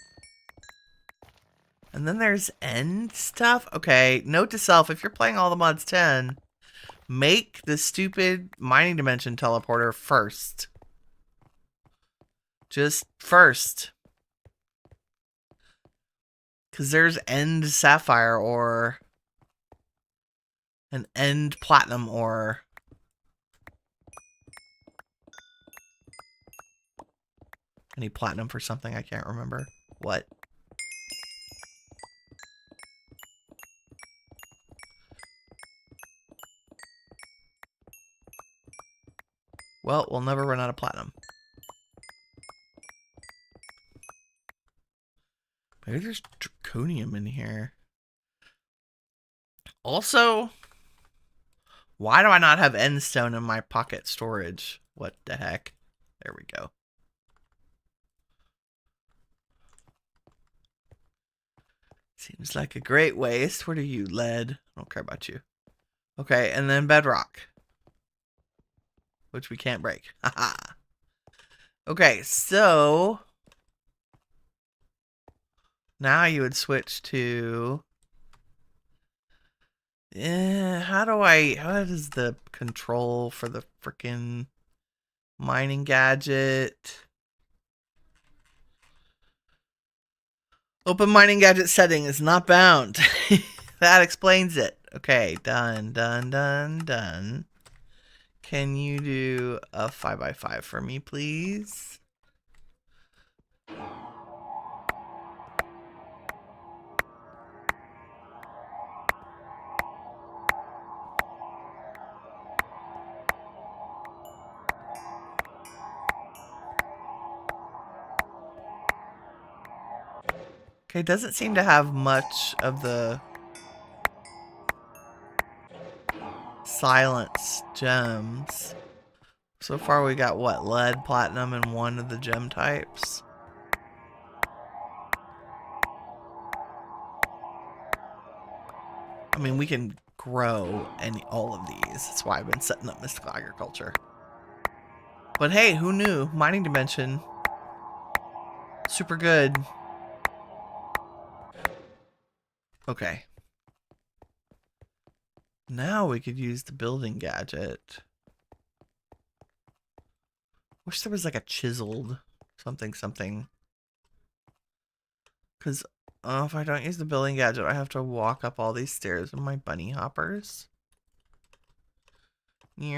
Speaker 1: And then there's end stuff? Okay, note to self, if you're playing Allthemods 10, make the stupid mining dimension teleporter first. Just first. Because there's end sapphire or an end platinum ore. I need platinum for something I can't remember. What? Well, we'll never run out of platinum. Maybe there's draconium in here. Also, why do I not have endstone in my pocket storage? What the heck? There we go. Seems like a great waste. What are you, lead? I don't care about you. Okay, and then bedrock. Which we can't break. Haha. Okay, so now you would switch to... how does the control for the frickin' mining gadget? Open mining gadget setting is not bound. That explains it. Okay, done. Can you do a 5x5 for me, please? Okay, doesn't seem to have much of the silence gems. So far we got what? Lead, platinum, and 1 of the gem types. I mean, we can grow all of these. That's why I've been setting up mystical agriculture. But hey, who knew? Mining dimension. Super good. Okay. Now we could use the building gadget. Wish there was like a chiseled something. Because if I don't use the building gadget, I have to walk up all these stairs with my bunny hoppers. I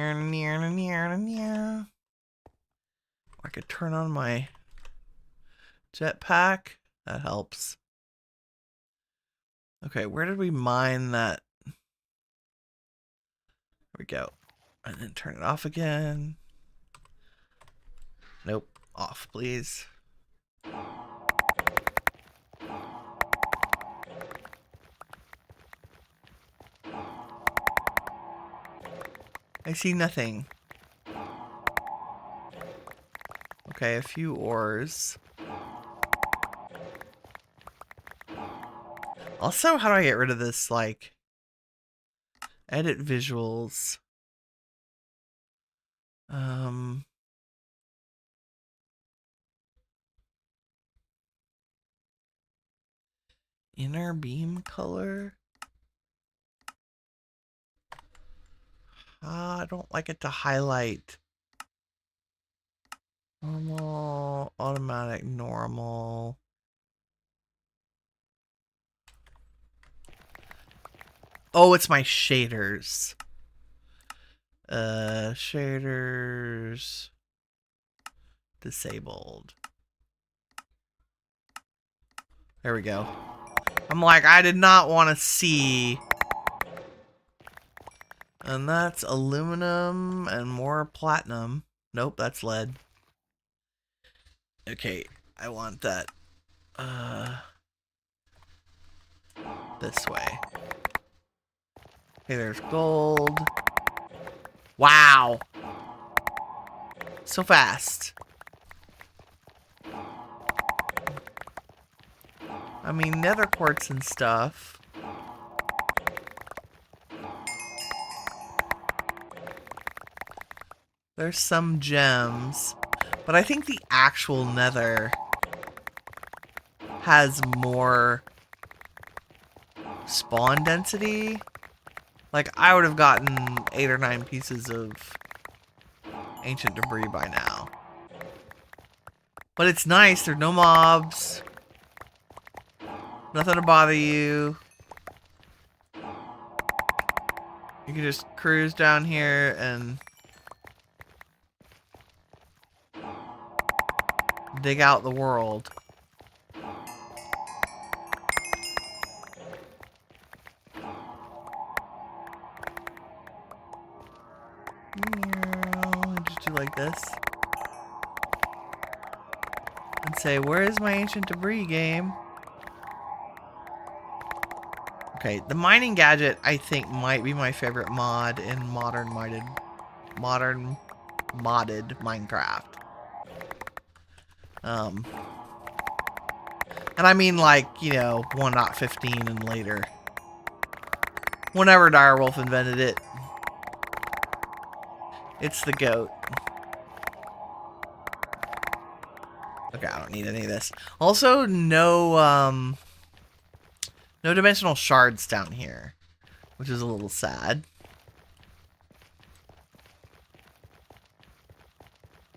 Speaker 1: could turn on my jetpack. That helps. Okay, where did we mine that? There we go. And then turn it off again. Nope. Off, please. I see nothing. Okay, a few ores. Also, how do I get rid of this, like, Edit visuals. Inner beam color. I don't like it to highlight. Normal, automatic, normal. Oh, it's my shaders. Shaders disabled. There we go. I'm like, I did not want to see. And that's aluminum and more platinum. Nope, that's lead. Okay, I want that this way. Okay, there's gold. Wow. So fast. I mean, nether quartz and stuff. There's some gems. But I think the actual nether has more spawn density. Like, I would have gotten 8 or 9 pieces of ancient debris by now. But it's nice. There's no mobs. Nothing to bother you. You can just cruise down here and dig out the world. Just do like this. And say, where is my ancient debris, game? Okay, the mining gadget, I think, might be my favorite mod in modern modded Minecraft. And I mean, like, you know, 1.15 and later. Whenever Direwolf invented it. It's the GOAT. Okay, I don't need any of this. Also, no dimensional shards down here, which is a little sad.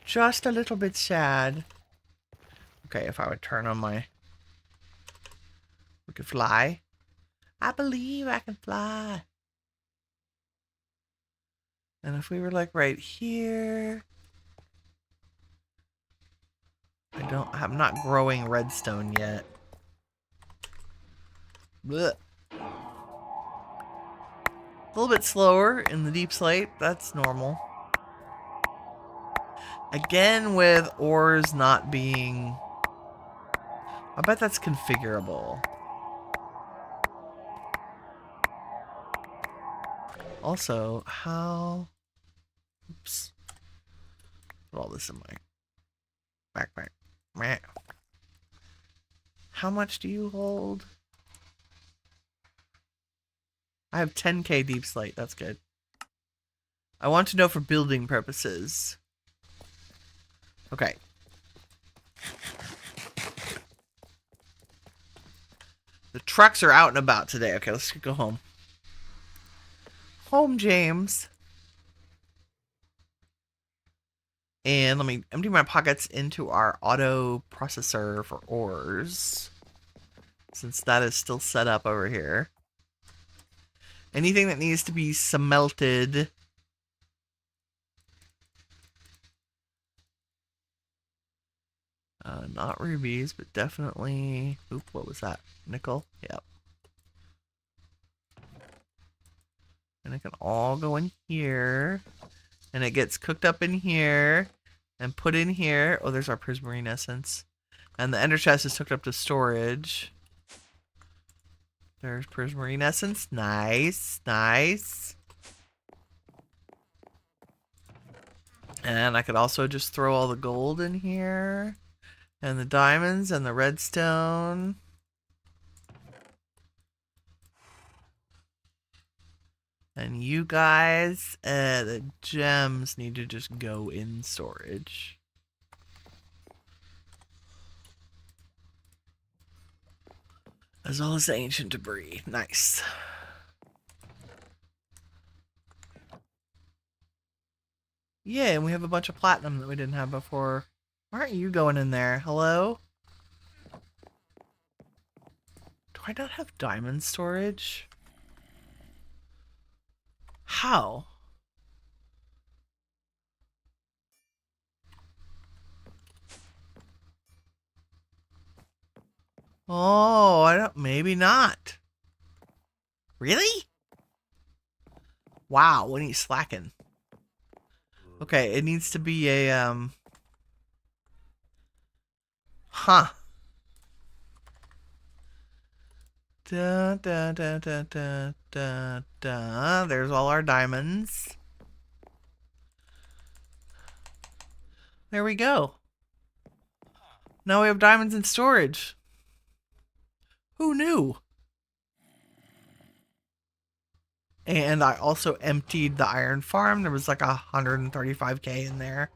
Speaker 1: Just a little bit sad. Okay, if I would turn on my... We could fly. I believe I can fly. And if we were like right here... I'm not growing redstone yet. Blech. A little bit slower in the deep slate. That's normal. Again, with ores not being... I bet that's configurable. Also, how... Oops. Put all this in my backpack. Meh. How much do you hold? I have 10k deep slate. That's good. I want to know for building purposes. Okay. The trucks are out and about today. Okay, let's go home. Home, James. And let me empty my pockets into our auto processor for ores. Since that is still set up over here. Anything that needs to be smelted. Not rubies, but definitely... Oop, what was that? Nickel? Yep. And it can all go in here. And it gets cooked up in here. And put in here. Oh, there's our prismarine essence. And the ender chest is hooked up to storage. There's prismarine essence. Nice. Nice. And I could also just throw all the gold in here. And the diamonds and the redstone. And you guys, the gems need to just go in storage. As well as the ancient debris. Nice. Yeah, and we have a bunch of platinum that we didn't have before. Why aren't you going in there? Hello? Do I not have diamond storage? How? Oh, I don't. Maybe not. Really? Wow, when he's slacking. Okay, it needs to be a Huh. Da da da da da da da. There's all our diamonds. There we go. Now we have diamonds in storage. Who knew? And I also emptied the iron farm. There was like 135k in there.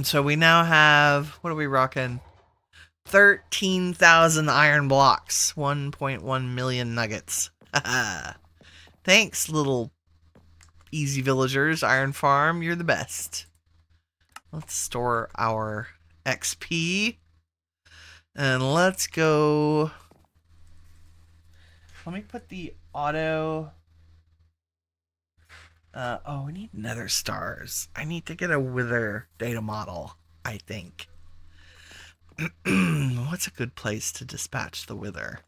Speaker 1: So we now have, what are we rocking? 13,000 iron blocks. 1.1 million nuggets. Thanks, little easy villagers. Iron farm, you're the best. Let's store our XP. And let's go. Let me put the auto. Oh, we need nether stars. I need to get a wither data model, I think. What's a good place to dispatch the wither?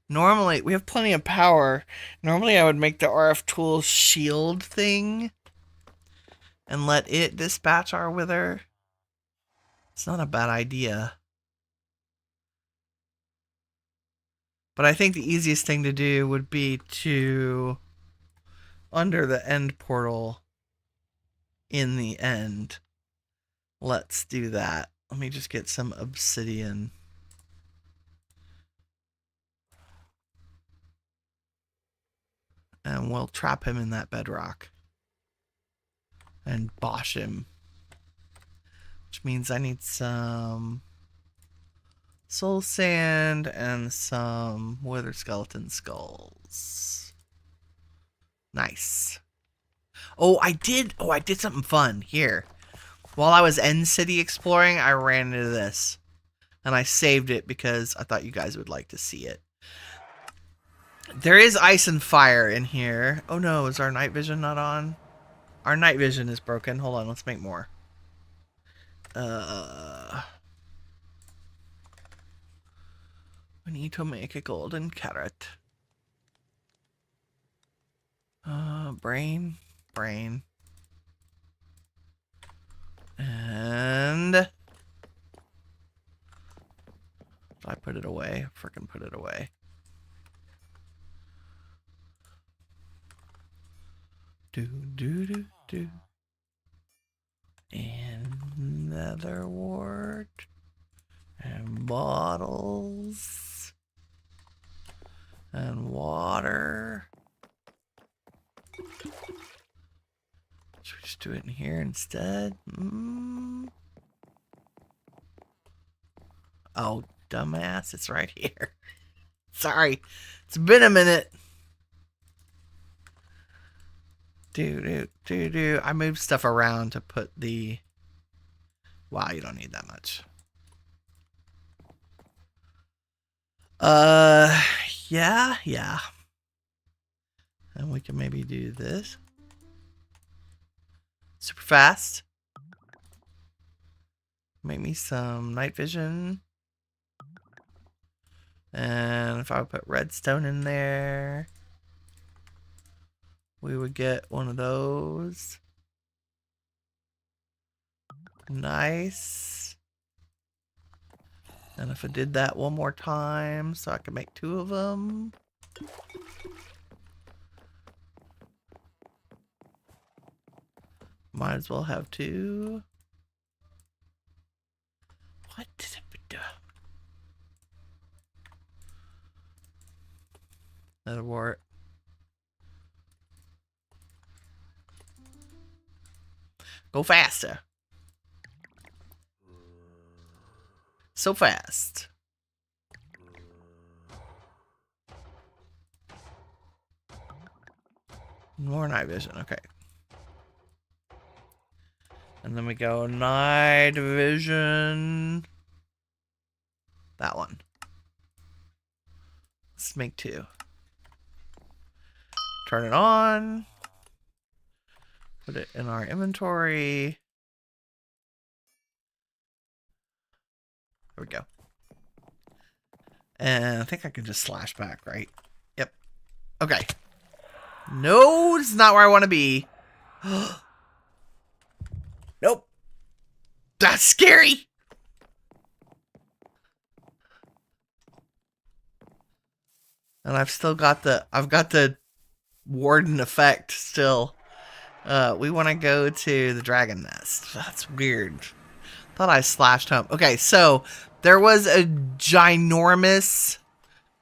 Speaker 1: Normally, we have plenty of power. Normally, I would make the RF Tools shield thing and let it dispatch our wither. It's not a bad idea. But I think the easiest thing to do would be to, under the end portal in the end, let's do that. Let me just get some obsidian. And we'll trap him in that bedrock. And bosh him. Which means I need some soul sand and some wither skeleton skulls. Nice. Oh, I did something fun here. While I was End City exploring, I ran into this. And I saved it because I thought you guys would like to see it. There is ice and fire in here. Oh no, is our night vision not on? Our night vision is broken. Hold on, let's make more. We need to make a golden carrot. Brain. And I put it away. Frickin' put it away. Do. And nether wart. And bottles. And water. Should we just do it in here instead? Oh, dumbass, it's right here. Sorry, it's been a minute. I moved stuff around to put the... Wow, you don't need that much. Yeah. And we can maybe do this. Super fast. Make me some night vision. And if I would put redstone in there, we would get one of those. Nice. And if I did that one more time, so I can make 2 of them. Might as well have 2. What did it do? That'll work. Go faster. So fast. More night vision. Okay. And then we go night vision. That one. Let's make 2. Turn it on. Put it in our inventory. There we go. And I think I can just slash back, right? Yep. Okay. No, this is not where I want to be. Nope. That's scary. And I've still got the warden effect still. We want to go to the dragon nest. That's weird. Thought I slashed home. Okay, so there was a ginormous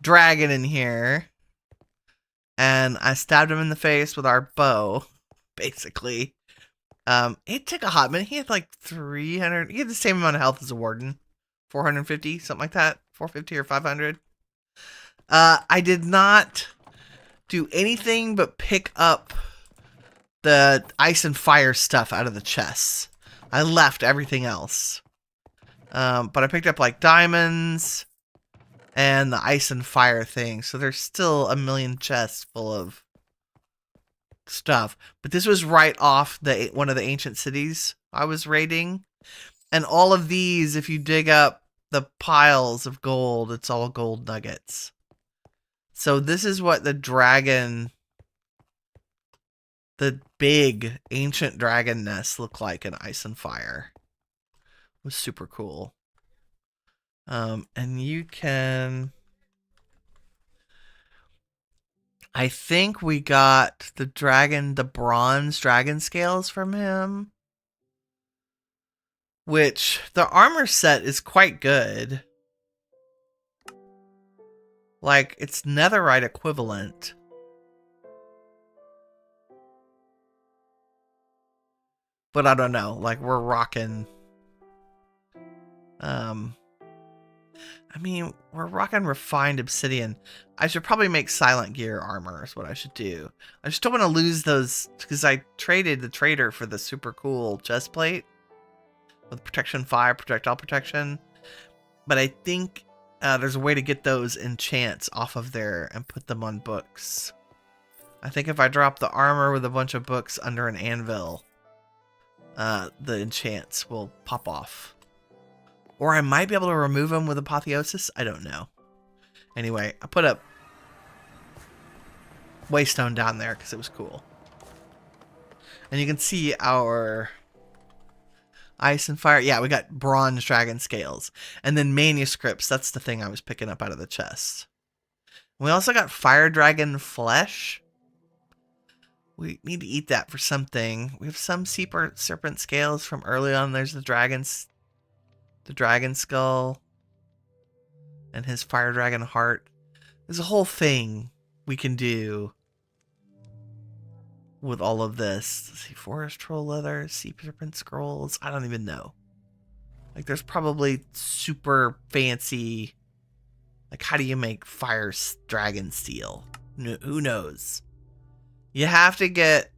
Speaker 1: dragon in here. And I stabbed him in the face with our bow, basically. It took a hot minute. He had like 300. He had the same amount of health as a warden. 450, something like that. 450 or 500. I did not do anything but pick up the ice and fire stuff out of the chests. I left everything else. But I picked up like diamonds and the ice and fire thing. So there's still a million chests full of stuff. But this was right off one of the ancient cities I was raiding. And all of these, if you dig up the piles of gold, it's all gold nuggets. So this is what the dragon, the big ancient dragon nest looked like in Ice and Fire. It was super cool. And you can... I think we got the bronze dragon scales from him. Which, the armor set is quite good. Like, it's netherite equivalent. But I don't know, like, we're rocking... I mean, we're rocking refined obsidian. I should probably make silent gear armor is what I should do. I just don't want to lose those, because I traded the trader for the super cool chest plate. With protection 5, projectile protection. But I think there's a way to get those enchants off of there and put them on books. I think if I drop the armor with a bunch of books under an anvil, the enchants will pop off. Or I might be able to remove them with apotheosis. I don't know. Anyway, I put a waystone down there because it was cool. And you can see our ice and fire. Yeah, we got bronze dragon scales. And then manuscripts. That's the thing I was picking up out of the chest. We also got fire dragon flesh. We need to eat that for something. We have some serpent scales from early on. There's the dragon skull. And his fire dragon heart. There's a whole thing we can do with all of this. Let's see, forest troll leather, sea serpent scrolls. I don't even know. Like, there's probably super fancy. Like, how do you make fire dragon steel? No, who knows? You have to get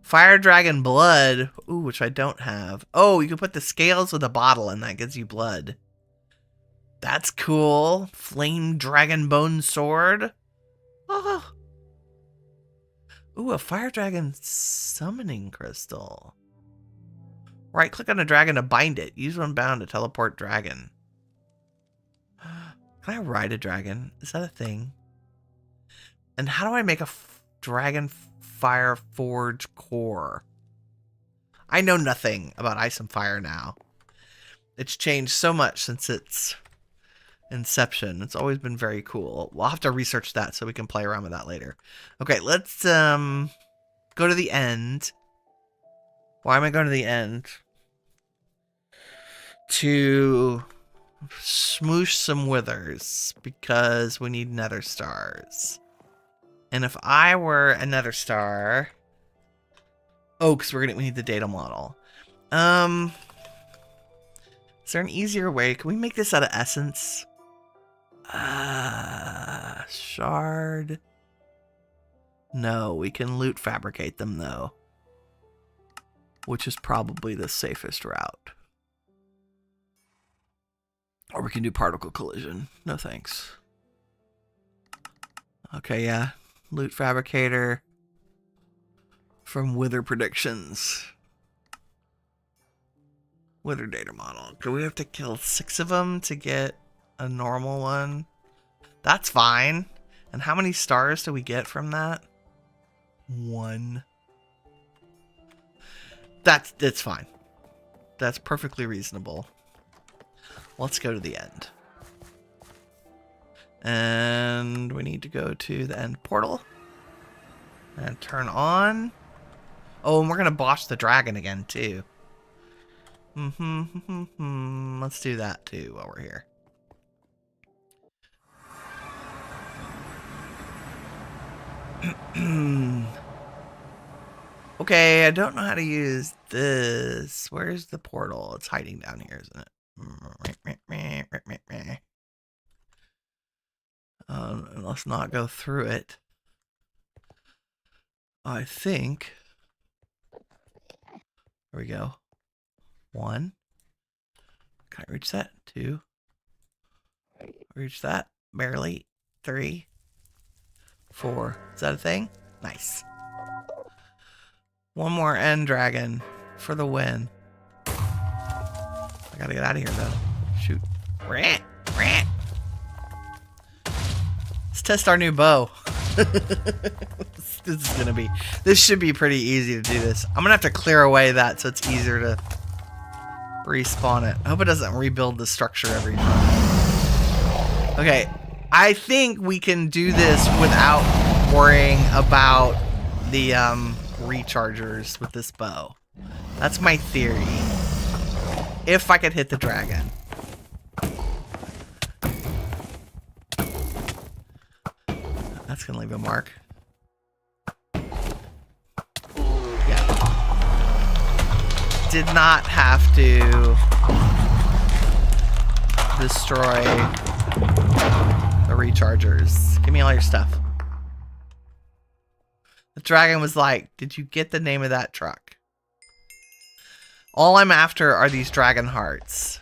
Speaker 1: fire dragon blood. Ooh, which I don't have. Oh, you can put the scales with a bottle and that gives you blood. That's cool. Flame dragon bone sword. Oh. Ooh, a fire dragon summoning crystal. Right click on a dragon to bind it. Use when bound to teleport dragon. Can I ride a dragon? Is that a thing? And how do I make a dragon fire forge core? I know nothing about ice and fire now. It's changed so much since its inception. It's always been very cool. We'll have to research that so we can play around with that later. Okay, let's go to the end. Why am I going to the end? To smoosh some withers because we need nether stars. And if I were a nether star, oh, because we need the data model. Is there an easier way? Can we make this out of essence? Shard. No, we can loot fabricate them though, which is probably the safest route. Or we can do particle collision. No thanks. Okay, yeah. Loot fabricator from Wither predictions. Wither data model. Do we have to kill 6 of them to get a normal one? That's fine. And how many stars do we get from that? 1. That's fine. That's perfectly reasonable. Let's go to the end. And we need to go to the end portal. And turn on. Oh, and we're going to boss the dragon again, too. Let's do that, too, while we're here. Okay, I don't know how to use this. Where's the portal? It's hiding down here, isn't it? Let's not go through it. I think. There we go. 1. Can I reach that? 2. Reach that? Barely. 3. 4. Is that a thing? Nice. One more end dragon for the win. I gotta get out of here though. Shoot. Let's test our new bow. This should be pretty easy to do this. I'm gonna have to clear away that so it's easier to respawn it. I hope it doesn't rebuild the structure every time. Okay, I think we can do this without worrying about the rechargers with this bow. That's my theory. If I could hit the dragon. That's gonna leave a mark. Yeah. Did not have to destroy the rechargers. Give me all your stuff. The dragon was like, did you get the name of that truck? All I'm after are these dragon hearts.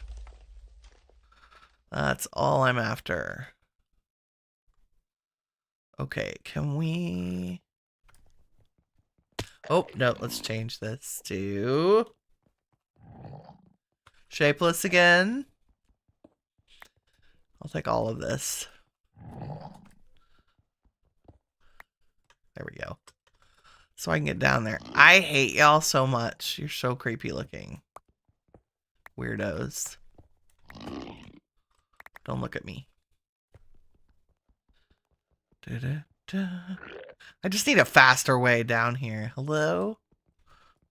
Speaker 1: That's all I'm after. Okay, can we... Oh, no, let's change this to... Shapeless again. I'll take all of this. There we go. So I can get down there. I hate y'all so much. You're so creepy looking. Weirdos. Don't look at me. I just need a faster way down here. Hello?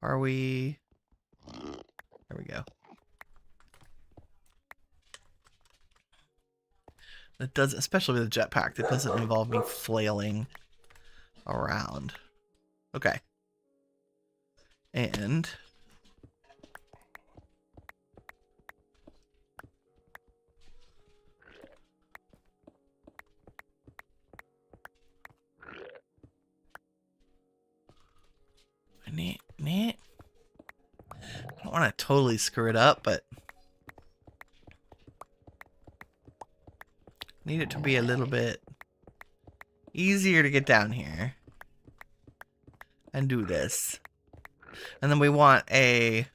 Speaker 1: Are we... There we go. It doesn't, especially with a jetpack, that doesn't involve me flailing around. Okay. And... I don't want to totally screw it up, but need it to be a little bit easier to get down here and do this. And then we want I'm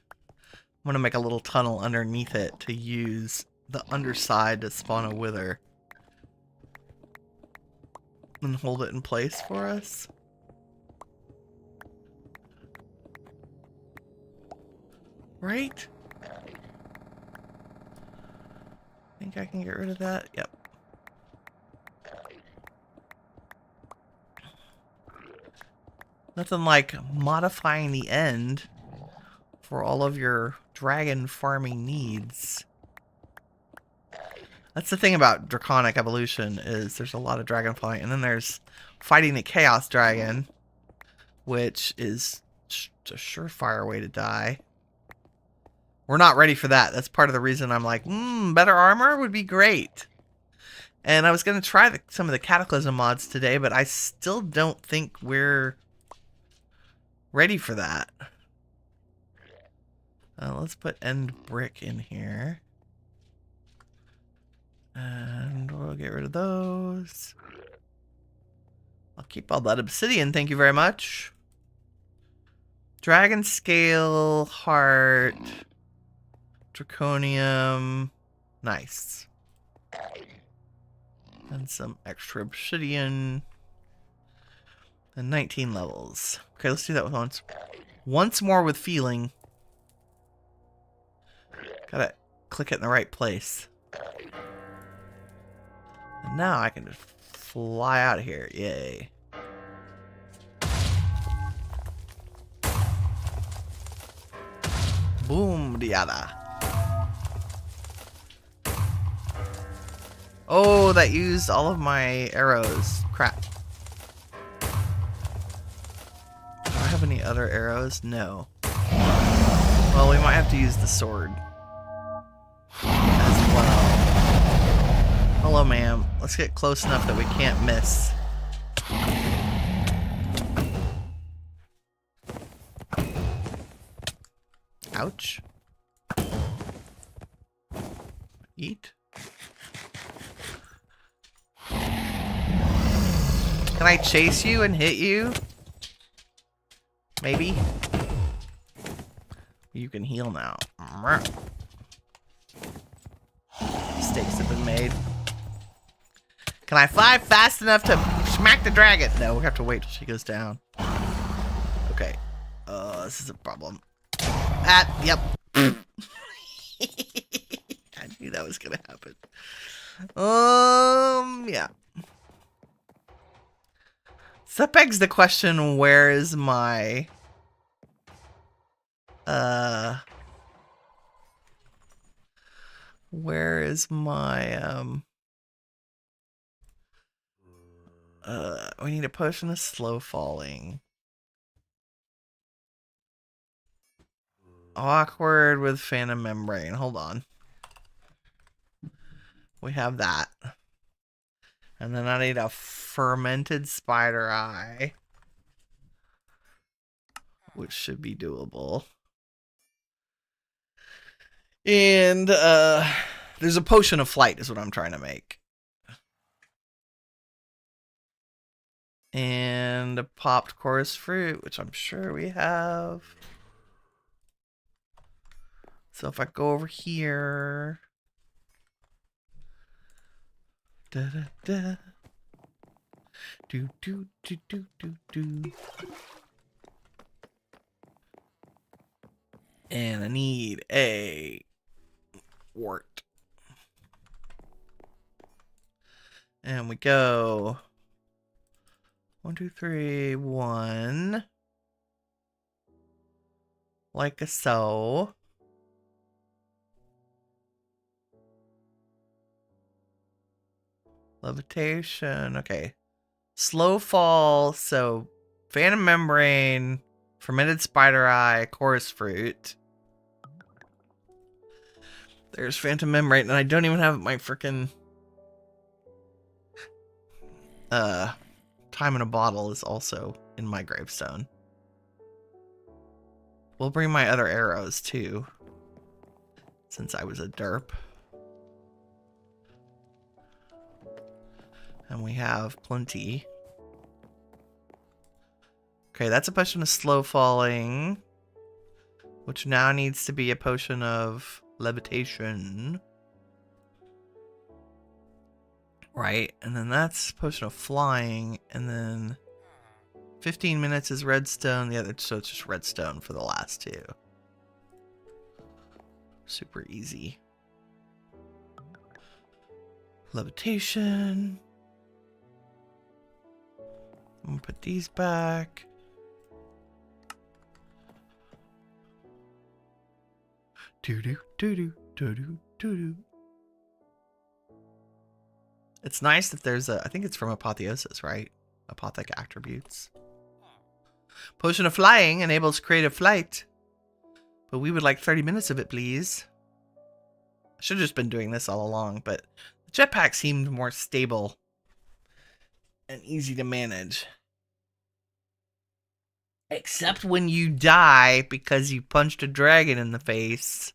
Speaker 1: going to make a little tunnel underneath it to use the underside to spawn a wither and hold it in place for us. Right? Think I can get rid of that? Yep. Nothing like modifying the end for all of your dragon farming needs. That's the thing about Draconic Evolution, is there's a lot of dragonfly, and then there's fighting the Chaos Dragon, which is a surefire way to die. We're not ready for that. That's part of the reason I'm like, better armor would be great. And I was going to try some of the Cataclysm mods today, but I still don't think we're ready for that. Let's put end brick in here. And we'll get rid of those. I'll keep all that obsidian, thank you very much. Dragon scale, heart, draconium, nice. And some extra obsidian. And 19 levels. Okay, let's do that with once more with feeling. Gotta click it in the right place. And now I can just fly out of here. Yay. Boom, diada. Oh, that used all of my arrows. Crap. Do I have any other arrows? No. Well, we might have to use the sword as well. Hello, ma'am. Let's get close enough that we can't miss. Ouch. Eat. Can I chase you and hit you? Maybe? You can heal now. Mistakes have been made. Can I fly fast enough to smack the dragon? No, we have to wait till she goes down. Okay. This is a problem. Yep. I knew that was gonna happen. Yeah. So that begs the question, where is my... Where is my, we need a potion of slow falling. Awkward with phantom membrane. Hold on. We have that. And then I need a fermented spider eye, which should be doable. And there's a potion of flight is what I'm trying to make. And a popped chorus fruit, which I'm sure we have. So if I go over here, da da da, do do do do do do, and I need a wart, and we go 1, 2, 3, 1, like so. Levitation. Okay. Slow fall. So, phantom membrane, fermented spider eye, chorus fruit. There's phantom membrane, and I don't even have my freaking time in a bottle is also in my gravestone. We'll bring my other arrows too, since I was a derp. And we have plenty. Okay, that's a potion of slow falling, which now needs to be a potion of levitation. Right, and then that's a potion of flying, and then 15 minutes is redstone. The other, so it's just redstone for the last two. Super easy. Levitation. I'm gonna put these back. Do do do do do do do do. It's nice that there's a, I think it's from Apotheosis, right? Apothic attributes. Potion of Flying enables creative flight. But we would like 30 minutes of it, please. I should have just been doing this all along, but the jetpack seemed more stable and easy to manage. Except when you die because you punched a dragon in the face.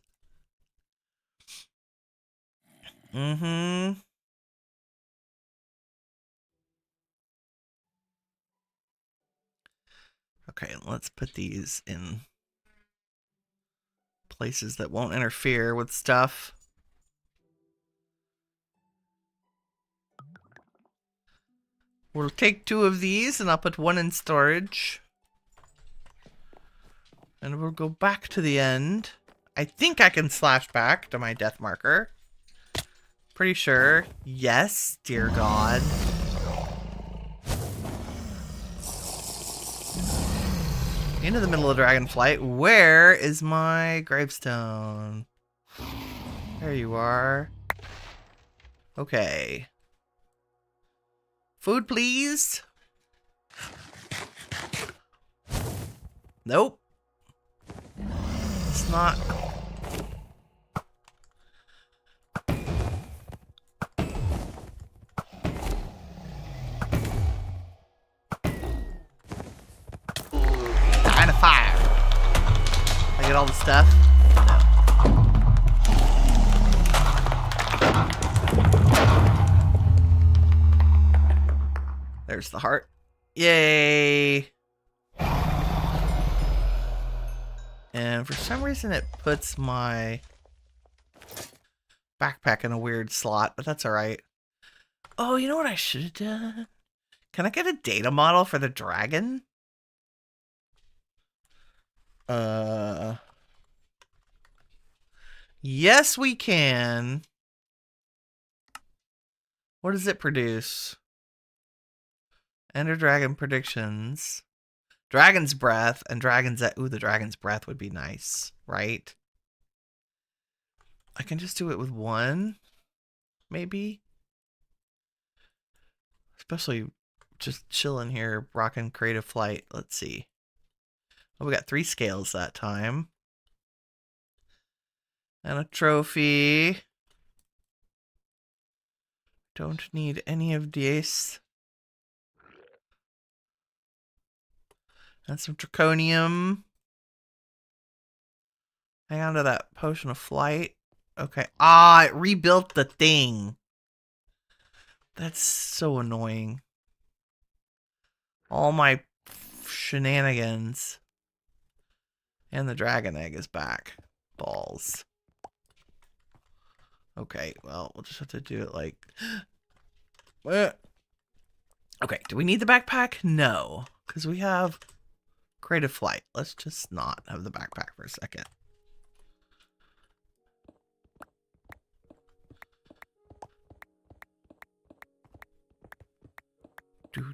Speaker 1: Mm-hmm. Okay, let's put these in places that won't interfere with stuff. We'll take 2 of these and I'll put 1 in storage. And we'll go back to the end. I think I can slash back to my death marker. Pretty sure. Yes, dear God. Into the middle of Dragonflight. Where is my gravestone? There you are. Okay. Food, please. Nope. It's not. Kind of fire. I get all the stuff. There's the heart. Yay! And for some reason it puts my backpack in a weird slot, but that's alright. Oh, you know what I should have done? Can I get a data model for the dragon? Yes, we can. What does it produce? Ender Dragon predictions. Dragon's Breath and Dragon's... Ooh, the Dragon's Breath would be nice, right? I can just do it with 1, maybe? Especially just chilling here, rocking creative flight. Let's see. Oh, we got 3 scales that time. And a trophy. Don't need any of these. And some draconium. Hang on to that potion of flight. Okay. Ah, it rebuilt the thing. That's so annoying. All my shenanigans. And the dragon egg is back. Balls. Okay, well, we'll just have to do it like... Okay, do we need the backpack? No. Because we have creative flight. Let's just not have the backpack for a second. What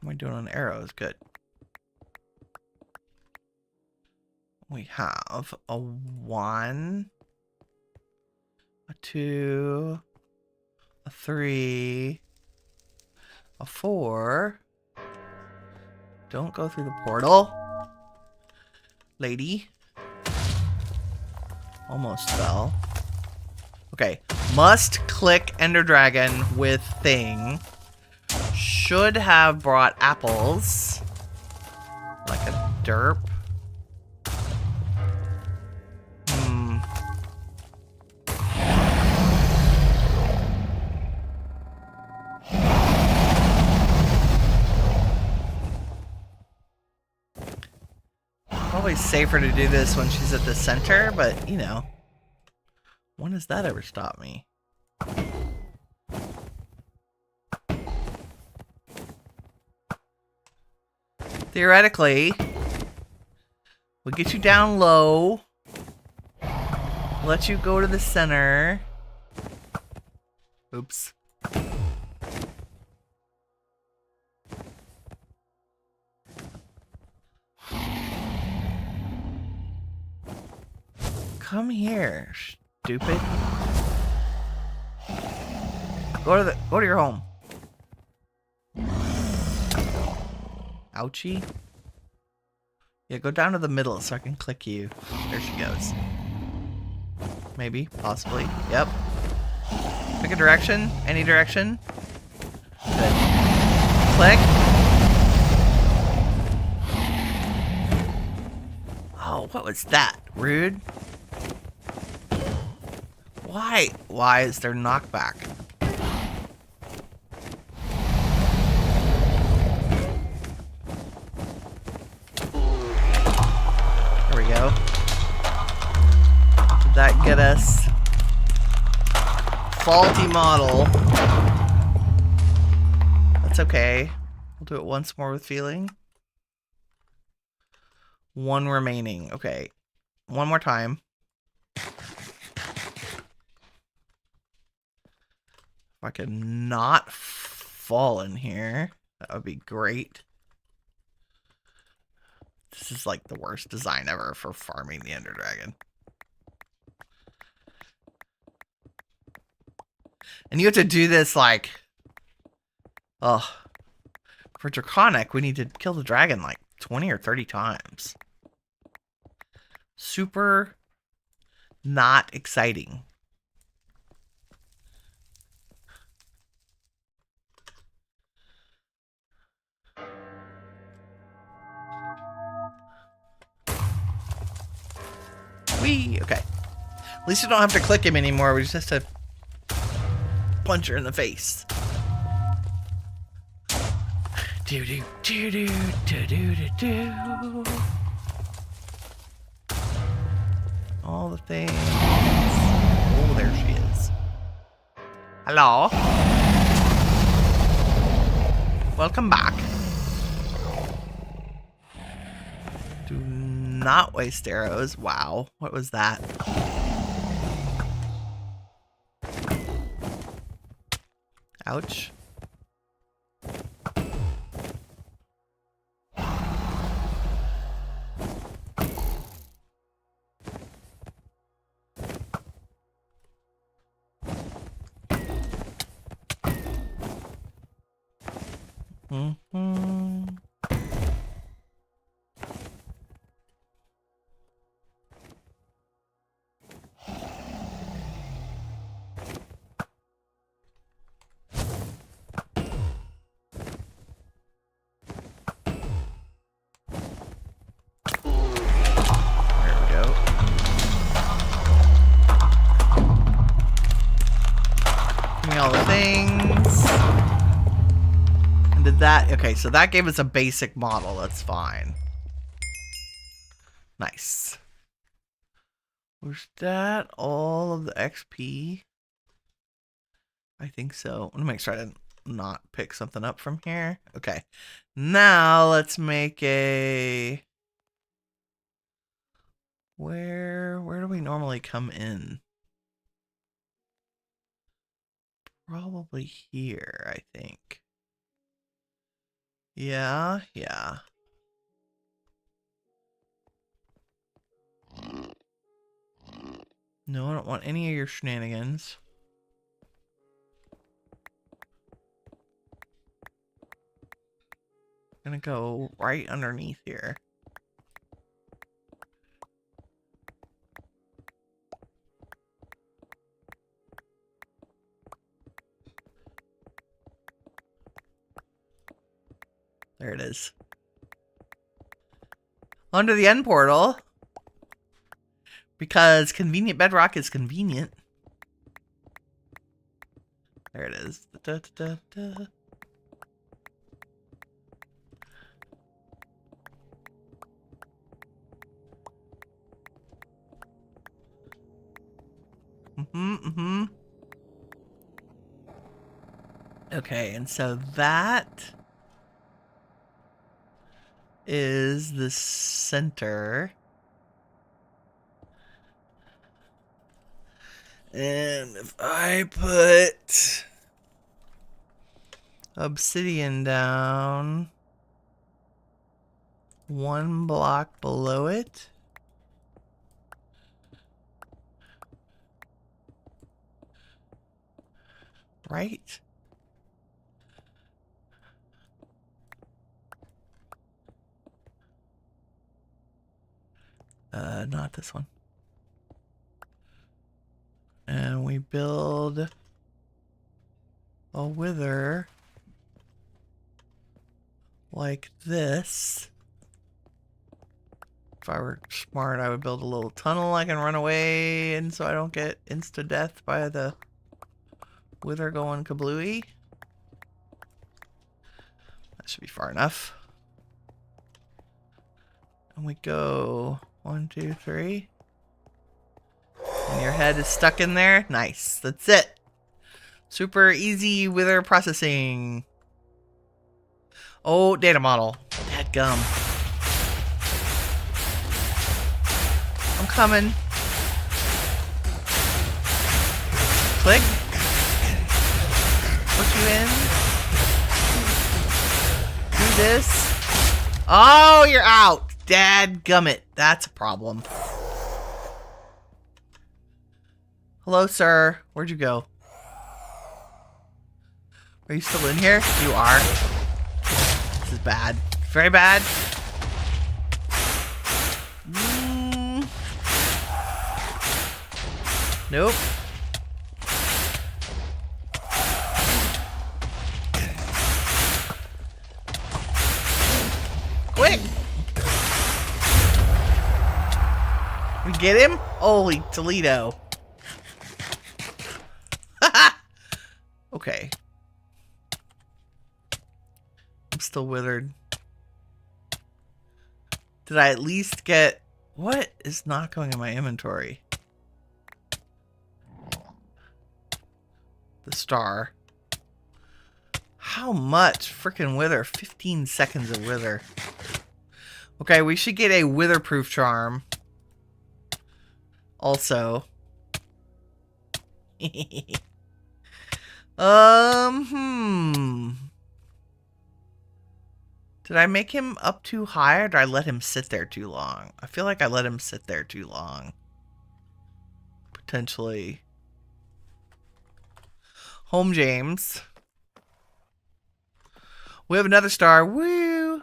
Speaker 1: am I doing on arrows? Good. We have a 1, a 2, a 3, a 4. Don't go through the portal. Lady. Almost fell. Okay. Must click Ender Dragon with thing. Should have brought apples. Like a derp. Probably safer to do this when she's at the center, but you know, when does that ever stop me? Theoretically, we'll get you down low, let you go to the center. Oops. Come here, stupid. Go to your home. Ouchie. Yeah, go down to the middle so I can click you. There she goes. Maybe, possibly. Yep. Pick a direction. Any direction. Good. Click. Oh, what was that? Rude. Why? Why is there knockback? There we go. Did that get us? Faulty model. That's okay. We'll do it once more with feeling. One remaining. Okay. One more time. If I could not fall in here, that would be great. This is like the worst design ever for farming the Ender Dragon. And you have to do this like... Oh. For Draconic, we need to kill the dragon like 20 or 30 times. Super not exciting. Whee! Okay. At least you don't have to click him anymore. We just have to punch her in the face. Do do do do do do do do. All the things. Oh, there she is. Hello. Welcome back. Do not waste arrows. Wow, what was that? Ouch. All the things. And did that? Okay, so that gave us a basic model. That's fine. Nice. Was that all of the XP? I think so. Let me make sure I didn't not pick something up from here. Okay. Now let's make a... Where do we normally come in? Probably here, I think. Yeah. No, I don't want any of your shenanigans. I'm gonna go right underneath here. There it is. Under the end portal. Because convenient bedrock is convenient. There it is. Da, da, da, da. Okay, and so that is the center. And if I put obsidian down 1 block below it, right? Not this one. And we build a wither like this. If I were smart, I would build a little tunnel I can run away in so I don't get insta-death by the wither going kablooey. That should be far enough. And we go 1, 2, 3. And your head is stuck in there. Nice. That's it. Super easy wither processing. Oh, data model. Dadgum. I'm coming. Click. Put you in. Do this. Oh, you're out. Dadgummit. That's a problem. Hello, sir. Where'd you go? Are you still in here? You are. This is bad. Very bad. Nope. Quick! We get him? Holy Toledo. Okay. I'm still withered. Did I at least get... What is not going in my inventory? The star. How much freaking wither? 15 seconds of wither. Okay, we should get a witherproof charm. Also. Did I make him up too high or did I let him sit there too long? I feel like I let him sit there too long. Potentially. Home James. We have another star. Woo!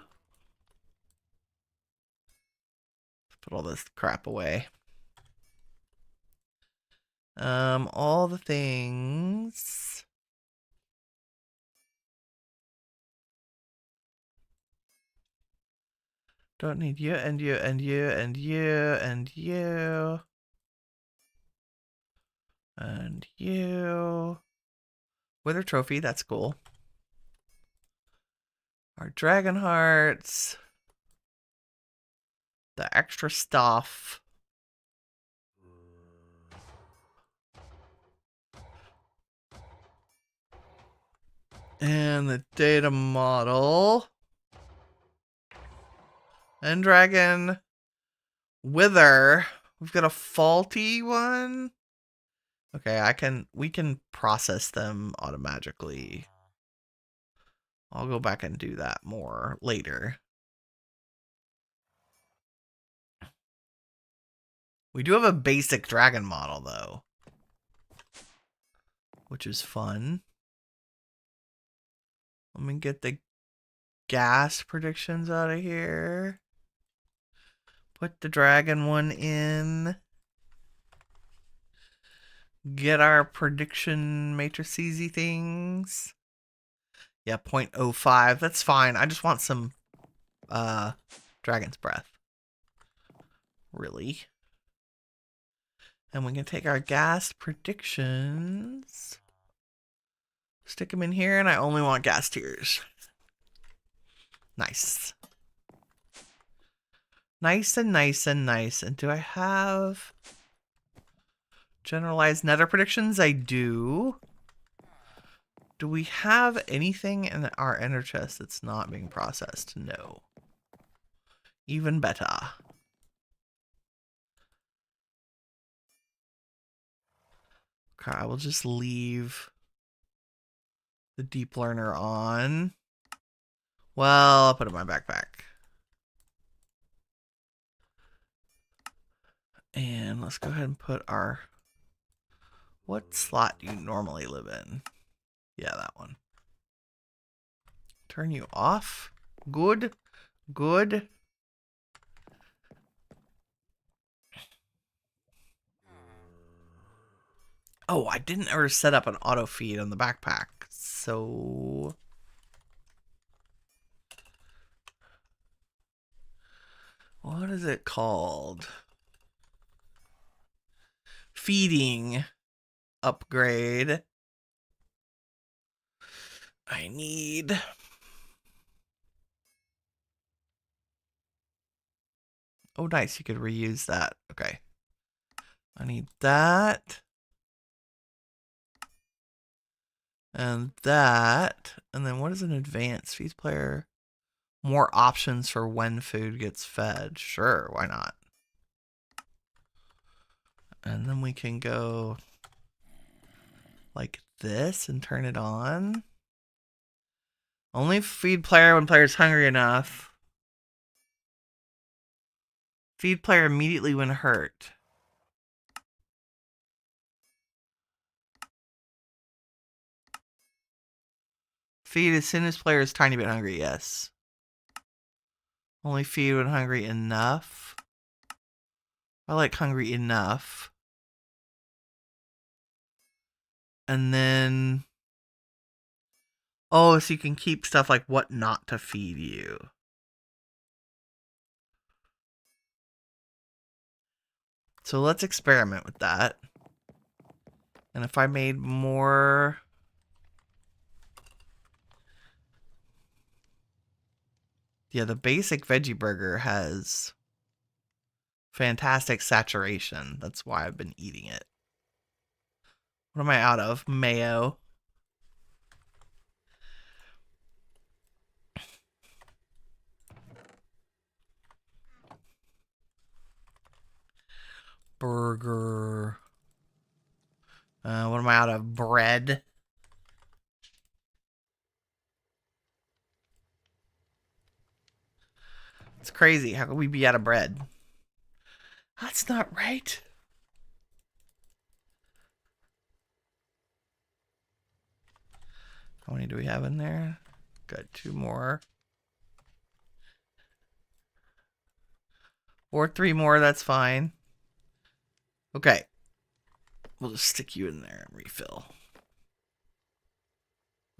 Speaker 1: Put all this crap away. All the things. Don't need you and you and you and you and you. And you. Wither trophy, that's cool. Our dragon hearts. The extra stuff. And the data model. And dragon. Wither. We've got a faulty one. Okay, we can process them automatically. I'll go back and do that more later. We do have a basic dragon model though, which is fun. Let me get the ghast predictions out of here. Put the dragon one in. Get our prediction matrices-y things. Yeah, 0.05. That's fine. I just want some dragon's breath. Really. And we can take our ghast predictions. Stick them in here, and I only want ghast tears. Nice. Nice and nice and nice. And do I have generalized nether predictions? I do. Do we have anything in our ender chest that's not being processed? No. Even better. Okay, I will just leave the deep learner on. Well, I'll put it in my backpack. And let's go ahead and put our... What slot do you normally live in? Yeah, that one. Turn you off. Good. Good. Oh, I didn't ever set up an auto feed on the backpack. So what is it called? Feeding upgrade. I need... Oh, nice. You could reuse that. Okay. I need that. And that. And then what is an advanced feeds player? More options for when food gets fed. Sure, why not? And then we can go like this and turn it on. Only feed player when player's hungry enough. Feed player immediately when hurt. Feed as soon as player is tiny bit hungry, yes. Only feed when hungry enough. I like hungry enough. And then... Oh, so you can keep stuff like what not to feed you. So let's experiment with that. And if I made more... Yeah, the basic veggie burger has fantastic saturation. That's why I've been eating it. What am I out of? Mayo. Burger. What am I out of? Bread. It's crazy. How could we be out of bread? That's not right. How many do we have in there? Got 2 more. Or 3 more, that's fine. Okay. We'll just stick you in there and refill.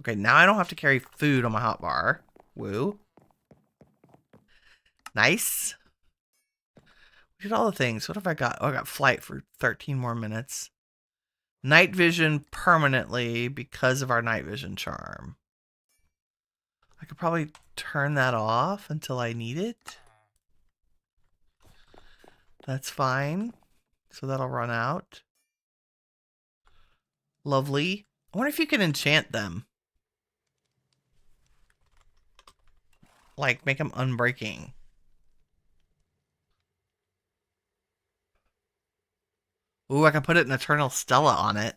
Speaker 1: Okay, now I don't have to carry food on my hotbar. Woo. Nice. We did all the things. What have I got? Oh, I got flight for 13 more minutes. Night vision permanently because of our night vision charm. I could probably turn that off until I need it. That's fine. So that'll run out. Lovely. I wonder if you can enchant them. Like, make them unbreaking. Ooh, I can put an Eternal Stella on it.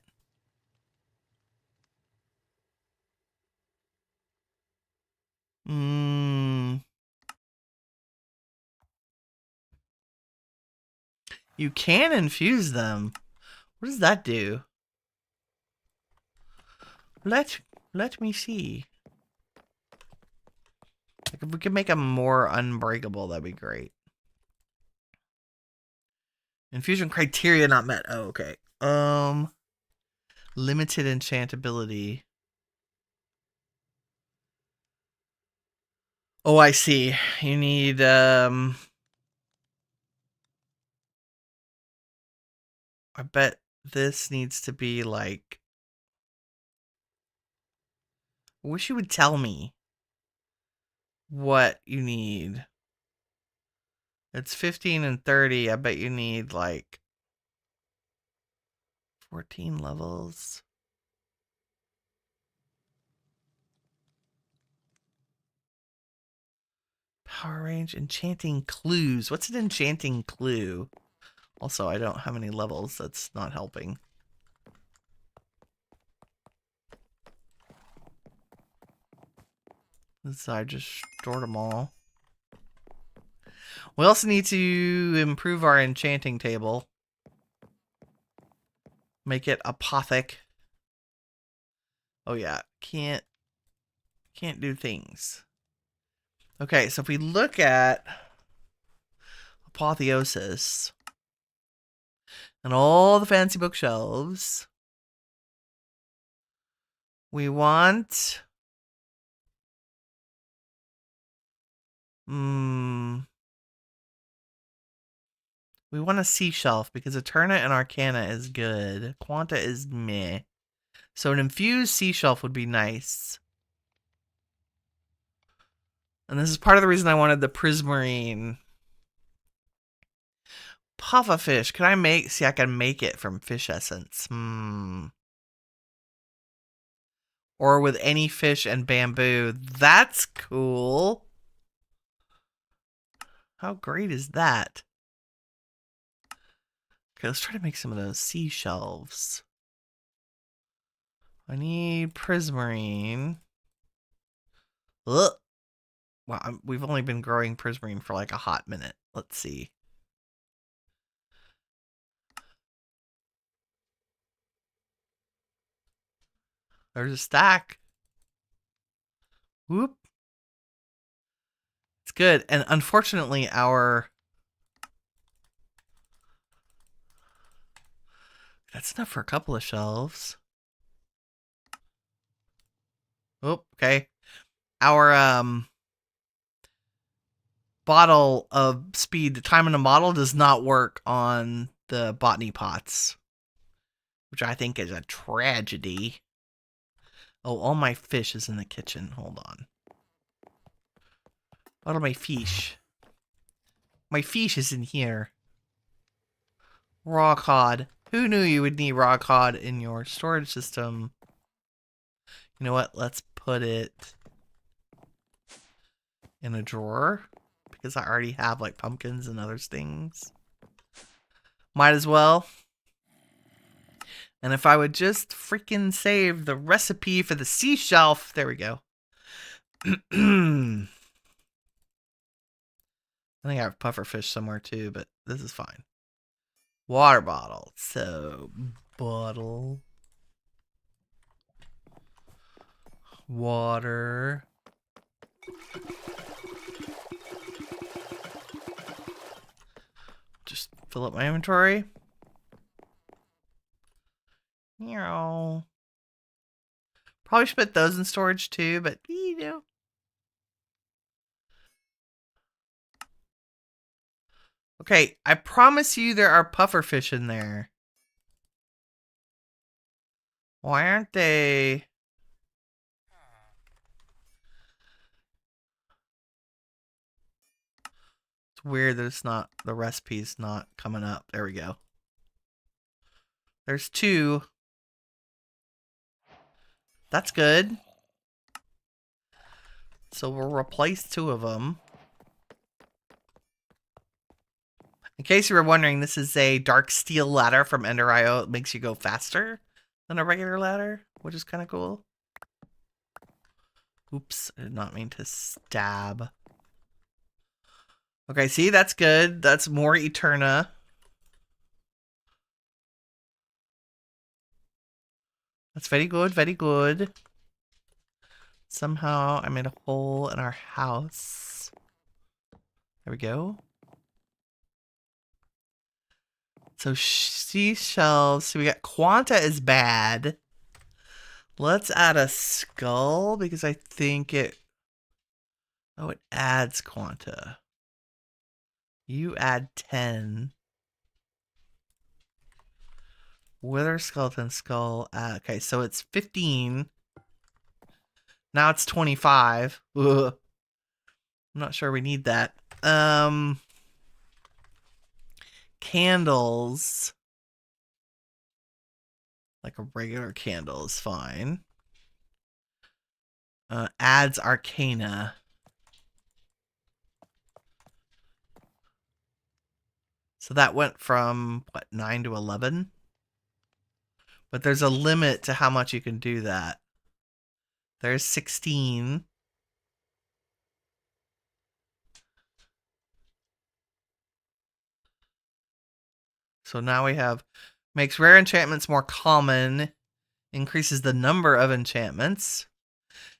Speaker 1: You can infuse them. What does that do? Let me see. Like if we could make them more unbreakable, that'd be great. Infusion criteria not met. Oh, okay. Limited enchantability. Oh, I see. You need I bet this needs to be like... I wish you would tell me what you need. It's 15 and 30. I bet you need like 14 levels. Power range, enchanting clues. What's an enchanting clue? Also, I don't have any levels. That's not helping. So I just stored them all. We also need to improve our enchanting table. Make it apothic. Oh yeah, can't do things. Okay, so if we look at Apotheosis and all the fancy bookshelves, we want we want a sea shelf because Eterna and Arcana is good. Quanta is meh. So an infused sea shelf would be nice. And this is part of the reason I wanted the Prismarine. Pufferfish. Can I make... See, I can make it from fish essence. Or with any fish and bamboo. That's cool. How great is that? Okay, let's try to make some of those seashells. I need Prismarine. Ugh. Wow, we've only been growing Prismarine for like a hot minute. Let's see. There's a stack. Whoop. It's good. And unfortunately, that's enough for a couple of shelves. Oh, okay. Our bottle of speed, the time in the model does not work on the botany pots, which I think is a tragedy. Oh, all my fish is in the kitchen. Hold on. What are my fish? My fish is in here. Raw cod. Who knew you would need raw cod in your storage system? You know what? Let's put it in a drawer because I already have like pumpkins and other things. Might as well. And if I would just freaking save the recipe for the sea shelf. There we go. I think I have pufferfish somewhere too, but this is fine. Water bottle. So, bottle. Water. Just fill up my inventory. Meow. Probably should put those in storage too, but you know. Okay, I promise you there are pufferfish in there. Why aren't they? It's weird that it's not, the recipe's not coming up. There we go. There's 2. That's good. So we'll replace 2 of them. In case you were wondering, this is a dark steel ladder from Ender.io. It makes you go faster than a regular ladder, which is kind of cool. Oops, I did not mean to stab. Okay, see, that's good. That's more Eterna. That's very good, very good. Somehow I made a hole in our house. There we go. So seashells. So we got Quanta is bad. Let's add a skull because I think it... Oh, it adds Quanta. You add 10. Wither skeleton skull. Okay, so it's 15. Now it's 25. Ugh. I'm not sure we need that. Candles. Like a regular candle is fine. Adds Arcana. So that went from, what, 9 to 11? But there's a limit to how much you can do that. There's 16. So now we have, makes rare enchantments more common, increases the number of enchantments.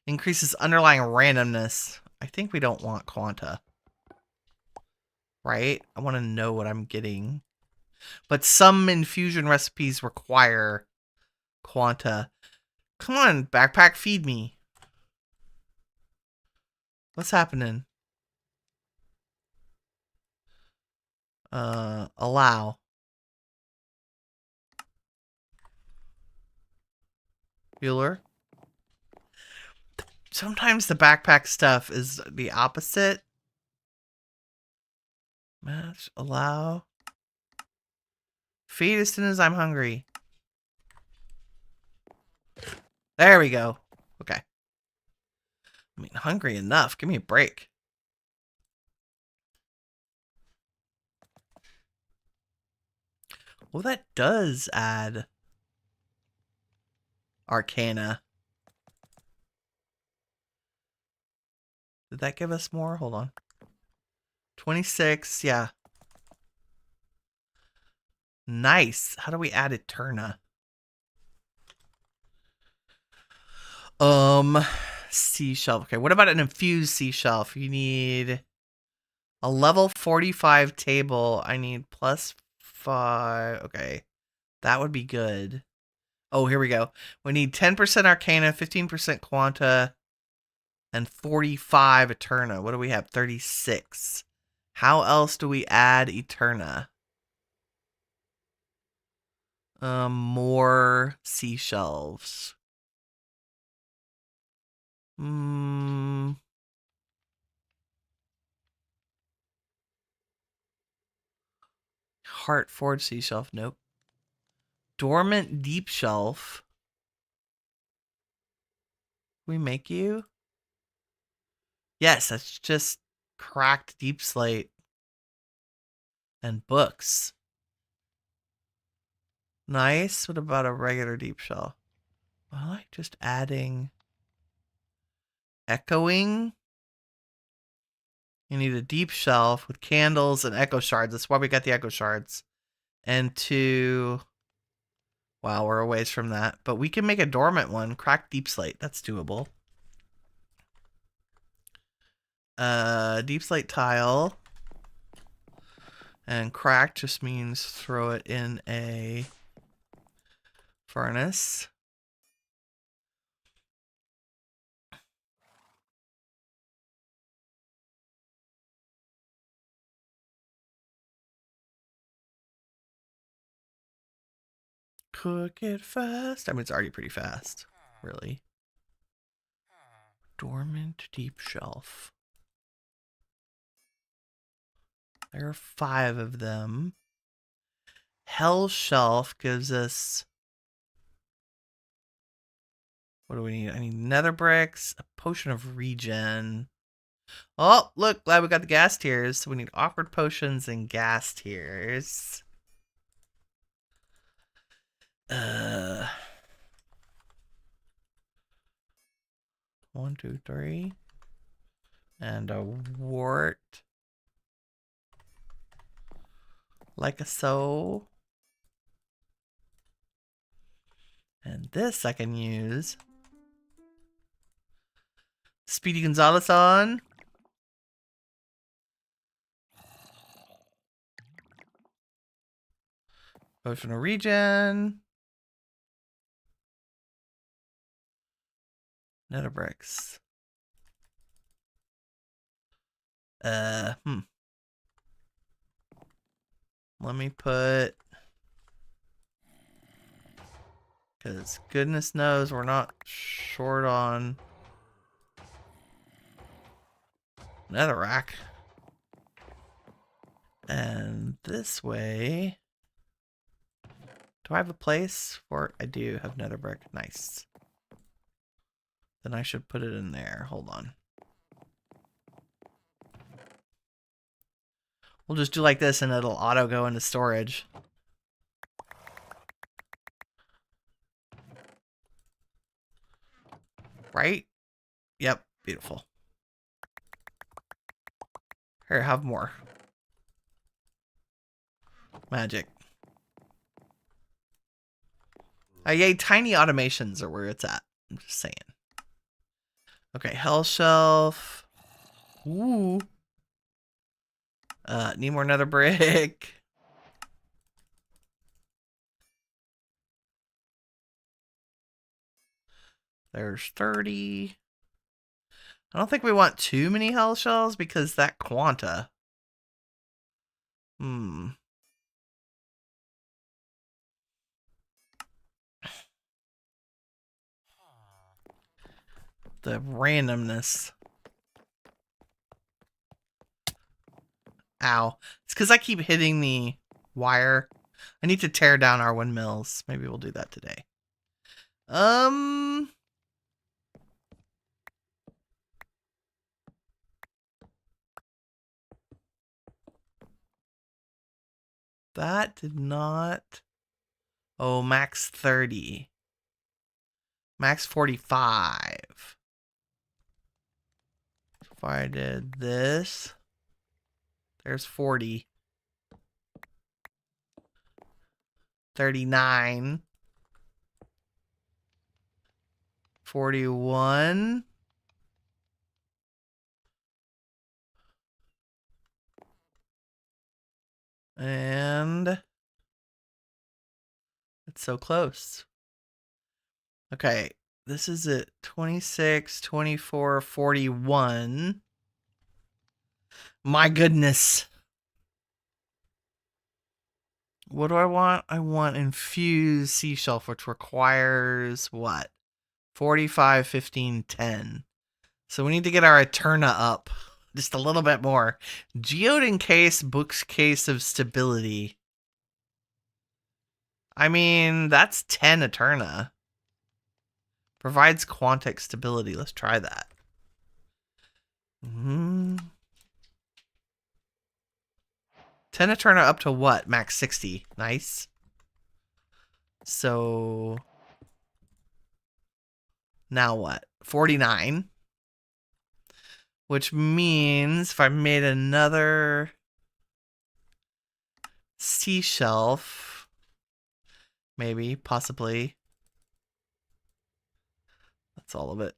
Speaker 1: Increases underlying randomness. I think we don't want quanta. Right? I want to know what I'm getting. But some infusion recipes require quanta. Come on, backpack, feed me. What's happening? Allow. Bueller. Sometimes the backpack stuff is the opposite. Match, allow. Feed as soon as I'm hungry. There we go. Okay. I mean, hungry enough. Give me a break. Well, that does add Arcana. Did that give us more? Hold on. 26, yeah. Nice. How do we add Eterna? Sea shelf. Okay, what about an infused sea shelf? You need a level 45 table. I need +5. Okay, that would be good. Oh, here we go. We need 10% Arcana, 15% Quanta, and 45 Eterna. What do we have? 36. How else do we add Eterna? More seashells. Heart Forge sea shelf. Nope. Dormant deep shelf. We make you? Yes, that's just cracked deep slate and books. Nice. What about a regular deep shelf? I like just adding echoing. You need a deep shelf with candles and echo shards. That's why we got the echo shards. And two. Wow, we're a ways from that. But we can make a dormant one. Cracked deep slate. That's doable. Deep slate tile. And cracked just means throw it in a furnace. Cook it fast. I mean, it's already pretty fast, really. Dormant deep shelf. There are 5 of them. Hell shelf gives us... What do we need? I need nether bricks, a potion of regen. Oh, look, glad we got the ghast tears. So we need awkward potions and ghast tears. 1, 2, 3. And a wart. Like a so. And this I can use. Speedy Gonzalez on. Potion of regen. Nether bricks. Let me put... Because goodness knows we're not short on netherrack. And this way... Do I have a place for... I do have nether brick. Nice. Then I should put it in there. Hold on. We'll just do like this and it'll auto go into storage. Right? Yep. Beautiful. Here, have more. Magic. Yay, tiny automations are where it's at. I'm just saying. Okay, hell shelf. Ooh. Need more nether brick. There's 30. I don't think we want too many hell shells because that quanta. The randomness. Ow. It's because I keep hitting the wire. I need to tear down our windmills. Maybe we'll do that today. That did not... Oh, max 30. Max 45. If I did this... There's 40. 39. 41. And it's so close. Okay, this is it. 26, 24, 41. My goodness. What do I want? I want infused sea shelf, which requires what? 45, 15, 10. So we need to get our Eterna up just a little bit more. Geode encase, bookcase of stability. I mean, that's 10 Eterna. Provides quantic stability. Let's try that. 10 Eterna up to what? Max 60. Nice. So now what? 49. Which means if I made another sea shelf, maybe, possibly. That's all of it.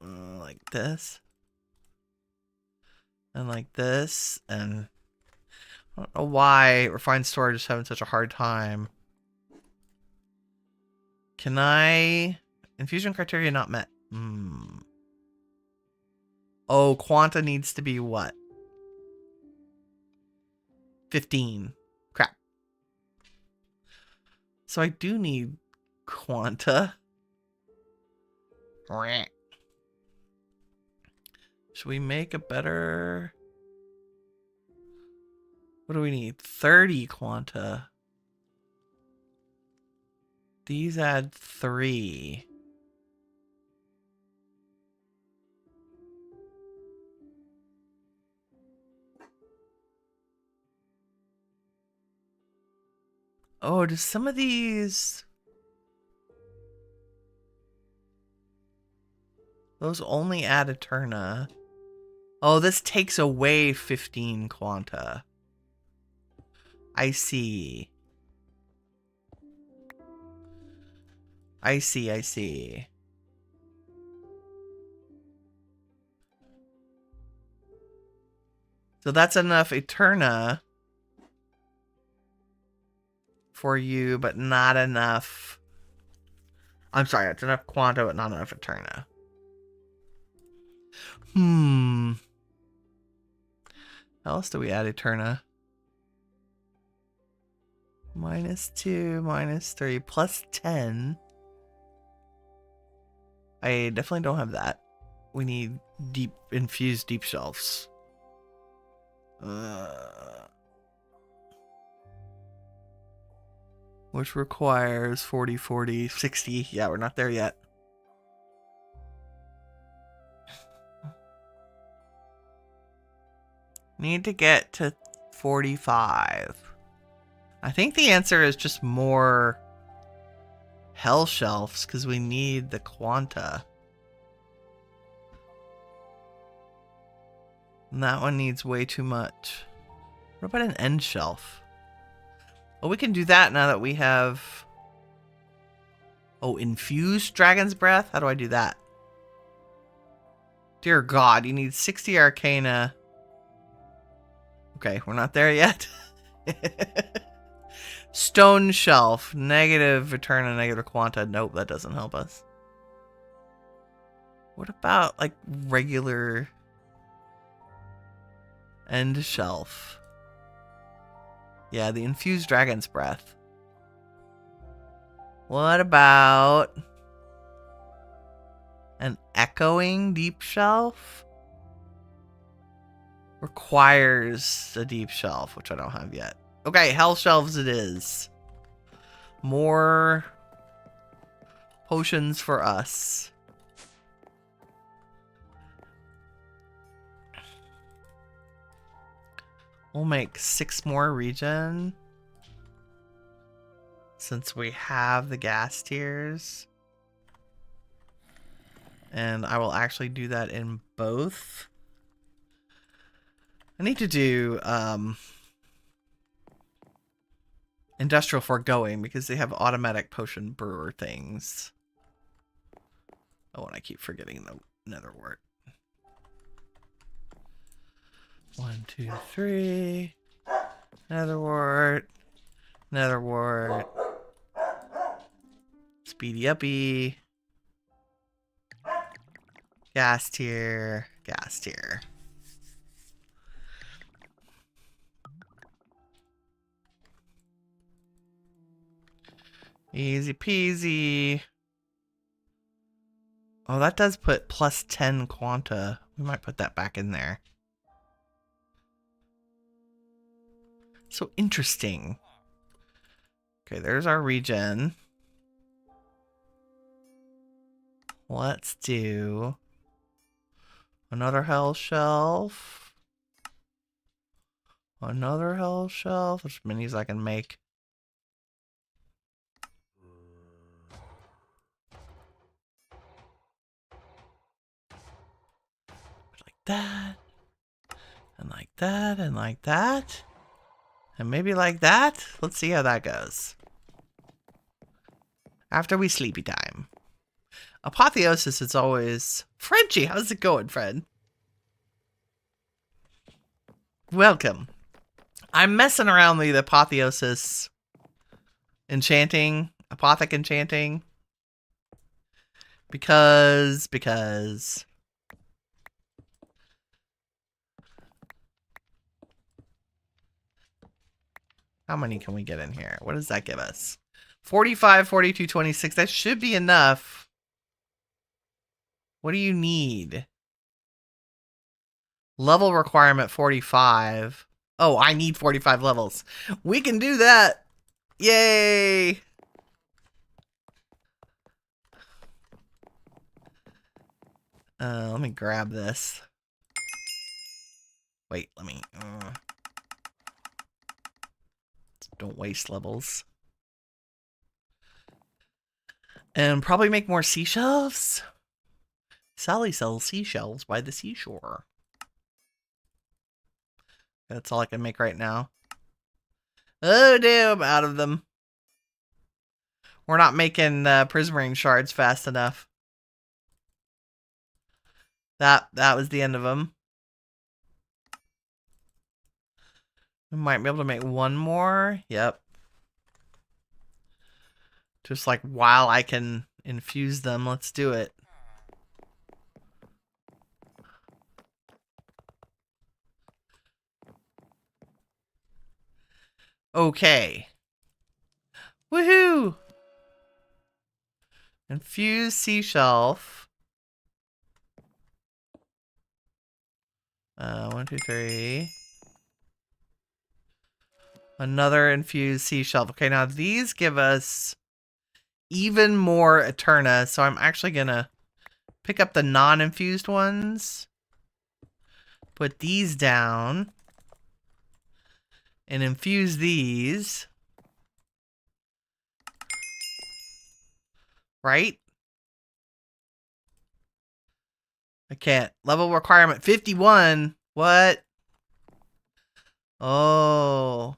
Speaker 1: Like this. And like this. And I don't know why refined storage is having such a hard time. Can I... Infusion criteria not met. Oh, quanta needs to be what? 15. Crap. So I do need quanta. Should we make a better... What do we need? 30 quanta. These add 3. Oh, does some of these... Those only add Eterna. Oh, this takes away 15 quanta. I see. I see. So that's enough Eterna for you, but not enough. I'm sorry, it's enough quanta, but not enough Eterna. How else do we add Eterna? -2, -3, +10. I definitely don't have that. We need infused deep shelves. Which requires 40, 40, 60. Yeah, we're not there yet. Need to get to 45. I think the answer is just more hell shelves because we need the quanta. And that one needs way too much. What about an end shelf? Oh, we can do that now that we have... Oh, infused dragon's breath? How do I do that? Dear God, you need 60 Arcana. Okay, we're not there yet. Stone Shelf. Negative return and negative quanta. Nope, that doesn't help us. What about, like, regular end shelf? Yeah, the infused dragon's breath. What about an echoing deep shelf? Requires a deep shelf, which I don't have yet. Okay, hell shelves it is. More potions for us. We'll make 6 more regen. Since we have the ghast tears. And I will actually do that in both. I need to do industrial foregoing because they have automatic potion brewer things. Oh, and I keep forgetting the nether wart. 1, 2, 3. Nether wart. Nether wart. Speedy uppy. Ghast tear. Ghast tear. Easy peasy. Oh, that does put plus 10 quanta. We might put that back in there. So interesting. Okay, there's our regen. Let's do another hell shelf. Another hell shelf. There's minis I can make. Like that. And like that. And like that. And maybe like that. Let's see how that goes. After we sleepy time. Apotheosis is always... Frenchie, how's it going, friend? Welcome. I'm messing around with the apotheosis enchanting. Apothec enchanting. Because... How many can we get in here? What does that give us? 45, 42, 26. That should be enough. What do you need? Level requirement 45. Oh, I need 45 levels. We can do that. Yay. Let me grab this. Wait, let me... Don't waste levels. And probably make more seashelves. Sally sells seashells by the seashore. That's all I can make right now. Oh, damn, out of them. We're not making prismarine shards fast enough. That was the end of them. We might be able to make one more. Yep. Just like while I can infuse them, let's do it. Okay. Woohoo! Infuse sea shelf. 1, 2, 3. Another infused sea shelf. Okay, now these give us even more Eterna, so I'm actually gonna pick up the non-infused ones. Put these down. And infuse these. Right? I can't. Level requirement 51. What? Oh.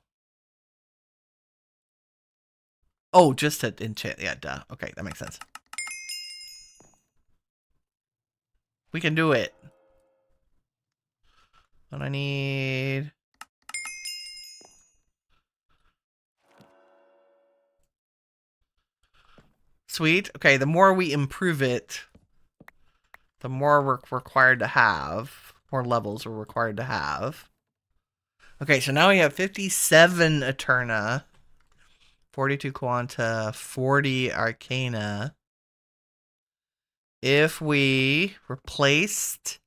Speaker 1: Oh, just to enchant. Yeah, duh. Okay, that makes sense. We can do it. What I need... Sweet. Okay, the more we improve it, the more we're required to have. More levels we're required to have. Okay, so now we have 57 Eterna, 42 Quanta, 40 Arcana. If we replaced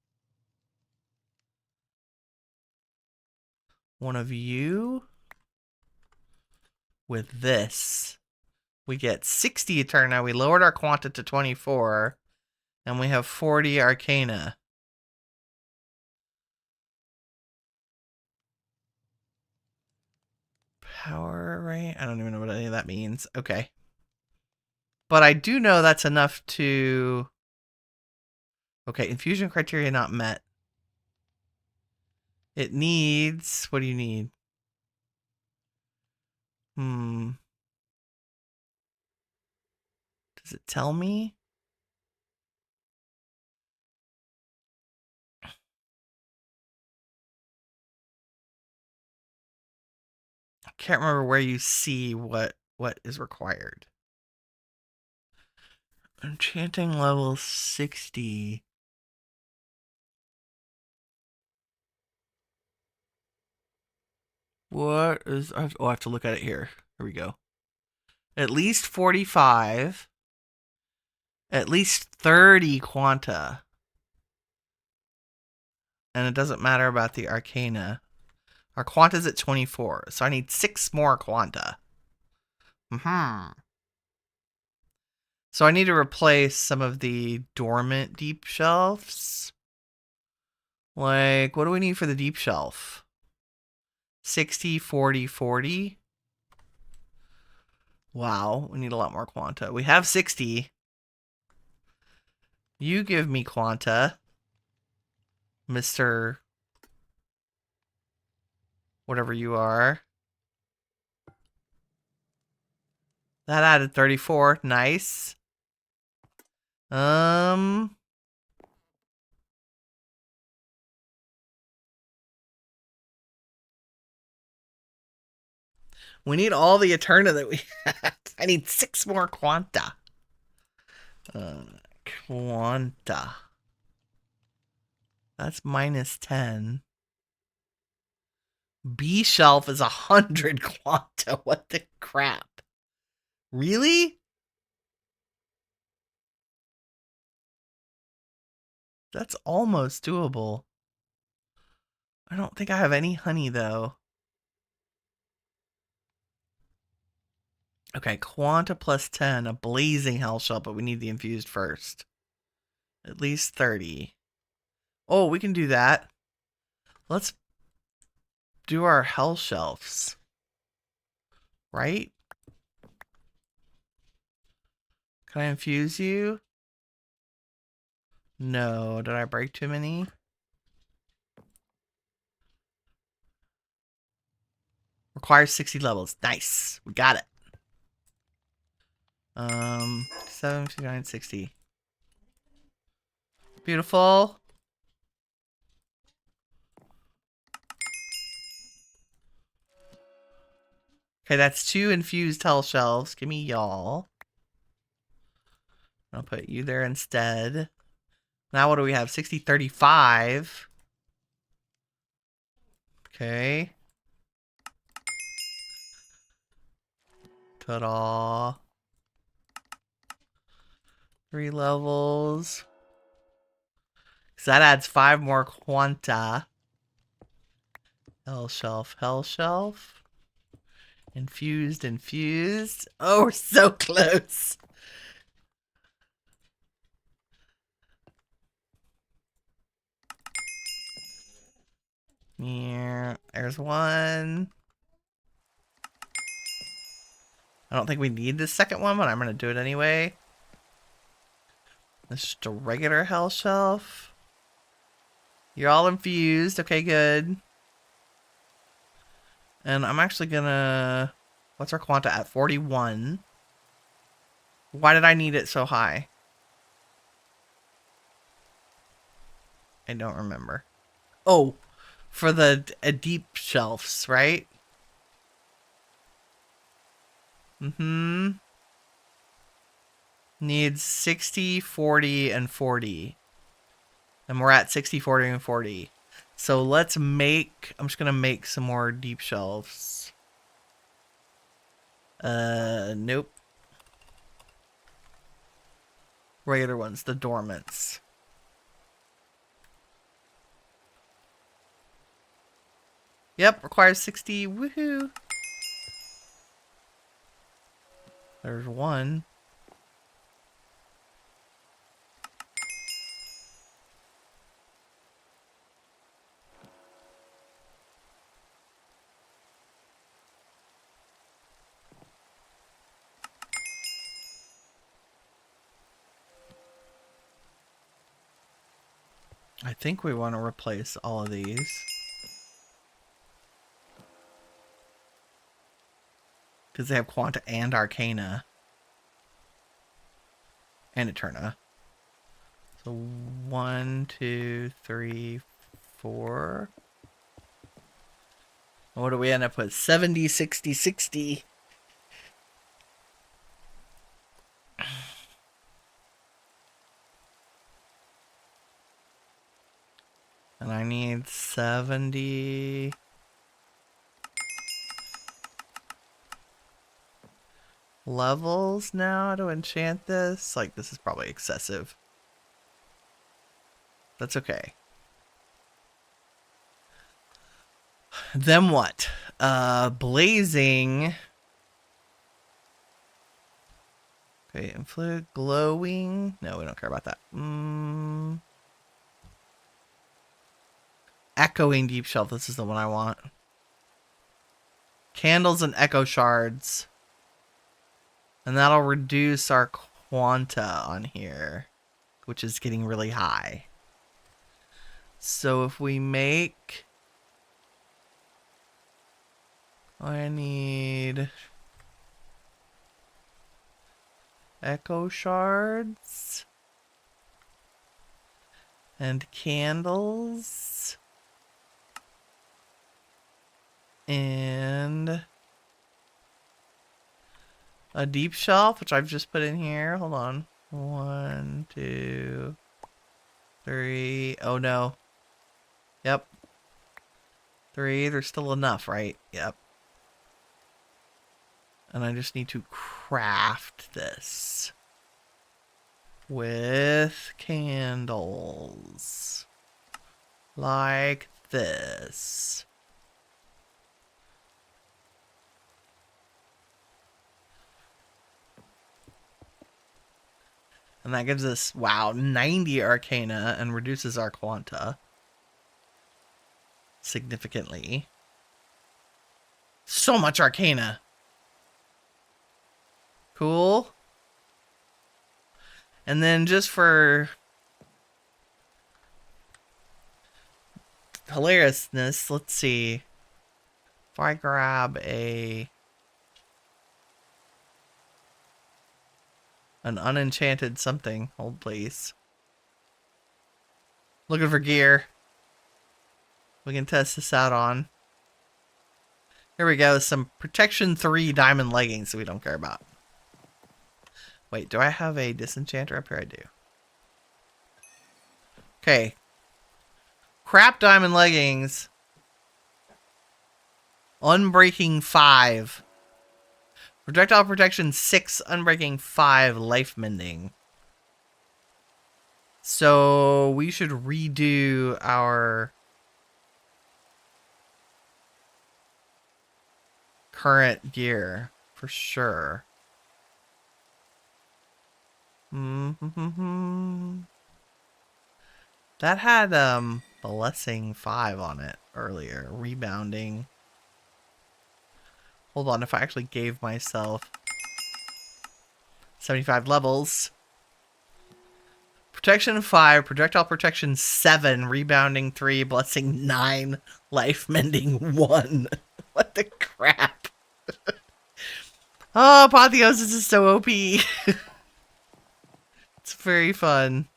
Speaker 1: one of you with this, we get 60 Eterna. We lowered our Quanta to 24, and we have 40 Arcana. Power rate? I don't even know what any of that means. Okay. But I do know that's enough to... Okay, infusion criteria not met. It needs... What do you need? Does it tell me? I can't remember where you see what is required. Enchanting level 60. What is... Oh, I have to look at it here. Here we go. At least 45. At least 30 Quanta. And it doesn't matter about the Arcana. Our Quanta's at 24, so I need 6 more Quanta. So I need to replace some of the dormant deep shelves. Like, what do we need for the deep shelf? 60, 40, 40. Wow, we need a lot more Quanta. We have 60. You give me Quanta, Mr. Whatever you are. That added 34. Nice. We need all the Eterna that we have. I need 6 more Quanta. Quanta. That's minus 10. B shelf is 100 Quanta. What the crap? Really? That's almost doable. I don't think I have any honey, though. Okay, Quanta plus 10, a blazing hell shell, but we need the infused first. At least 30. Oh, we can do that. Let's do our hell shelves. Right? Can I infuse you? No. Did I break too many? Requires 60 levels. Nice. We got it. 759, 60. Beautiful. Okay, that's 2 infused hell shelves. Give me y'all. I'll put you there instead. Now what do we have? 60, 35. Okay. Ta-da. 3 levels. So that adds 5 more Quanta. Hell shelf, hell shelf. Infused, infused. Oh, we're so close. Yeah, there's one. I don't think we need this second one, but I'm going to do it anyway. This is just a regular hell shelf. You're all infused. Okay, good. And I'm actually going to... What's our Quanta at? 41. Why did I need it so high? I don't remember. Oh, For the deep shelves, right? Mm-hmm. Needs 60, 40, and 40. And we're at 60, 40, and 40. So let's make... I'm just going to make some more deep shelves. Nope. Regular ones, the dormants. Yep, requires 60. Woohoo! There's one. I think we want to replace all of these. Because they have Quanta and Arcana. And Eterna. So 1, 2, 3, 4. What do we end up with? 70, 60, 60. And I need 70. Levels now to enchant this. Like, this is probably excessive. That's okay. Then what? Blazing. Okay, influence, glowing. No, we don't care about that. Echoing deep shelf. This is the one I want. Candles and echo shards. And that'll reduce our quanta on here, which is getting really high. So if we make... I need... echo shards. And candles. And... a deep shelf, which I've just put in here. Hold on. 1, 2, 3. Oh no. Yep. 3. There's still enough, right? Yep. And I just need to craft this with candles. Like this. And that gives us, wow, 90 Arcana and reduces our Quanta significantly. So much Arcana. Cool. And then just for hilariousness, let's see. If I grab an unenchanted something. Hold please. Looking for gear. We can test this out on. Here we go. Some protection 3 diamond leggings that we don't care about. Wait, do I have a disenchanter up here? I do. Okay. Crap diamond leggings. Unbreaking 5. Projectile protection 6, unbreaking 5, life mending. So we should redo our current gear for sure. That had blessing 5 on it earlier. Rebounding. Hold on, if I actually gave myself 75 levels. Protection 5, projectile protection 7, rebounding 3, blessing 9, life mending 1. What the crap? Oh, Apotheosis is so OP. It's very fun.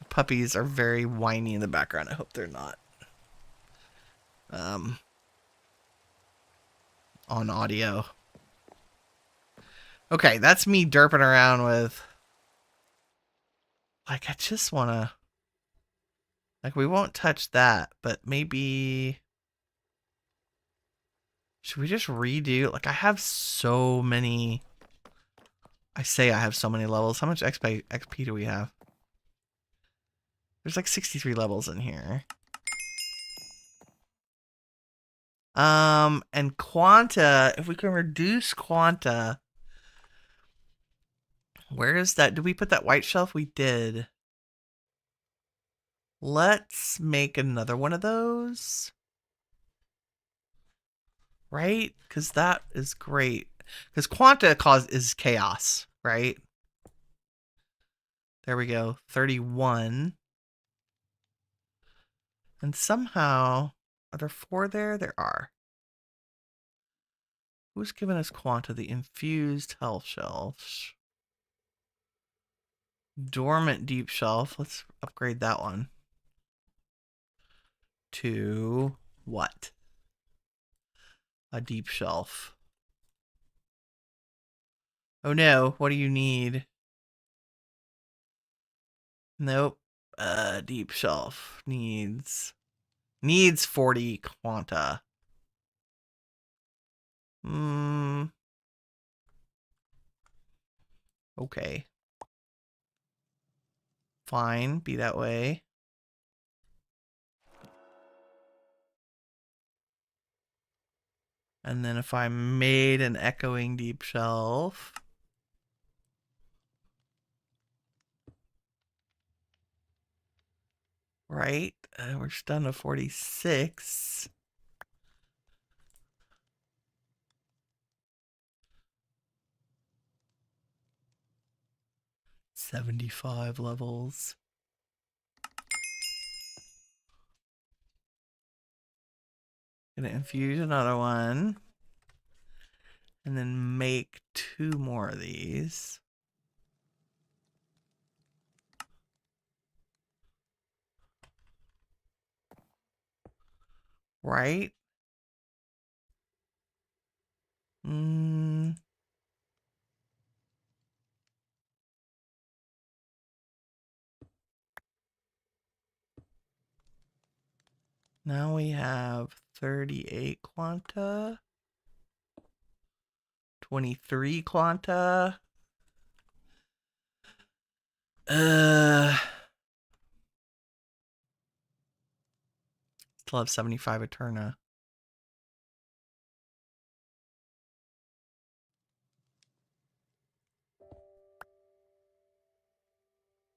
Speaker 1: Puppies are very whiny in the background. I hope they're not. on audio. Okay, that's me derping around with... Like, I just want to... Like, we won't touch that, but maybe... Should we just redo? Like, I have so many... I say I have so many levels. How much XP do we have? There's like 63 levels in here. And Quanta, if we can reduce Quanta... Where is that? Did we put that white shelf? We did. Let's make another one of those. Right? Because that is great. Because Quanta is chaos, right? There we go. 31. And somehow... Are there 4 there? There are. Who's giving us Quanta? The infused health shelves. Dormant deep shelf. Let's upgrade that one. To what? A deep shelf. Oh no, what do you need? Nope. Deep shelf needs 40 Quanta. Okay. Fine, be that way. And then if I made an echoing deep shelf... Right, we're just done to 46. $75 levels. Gonna infuse another one. And then make 2 more of these. Right? Now we have 38 Quanta. 23 Quanta. Still have 75 Eterna.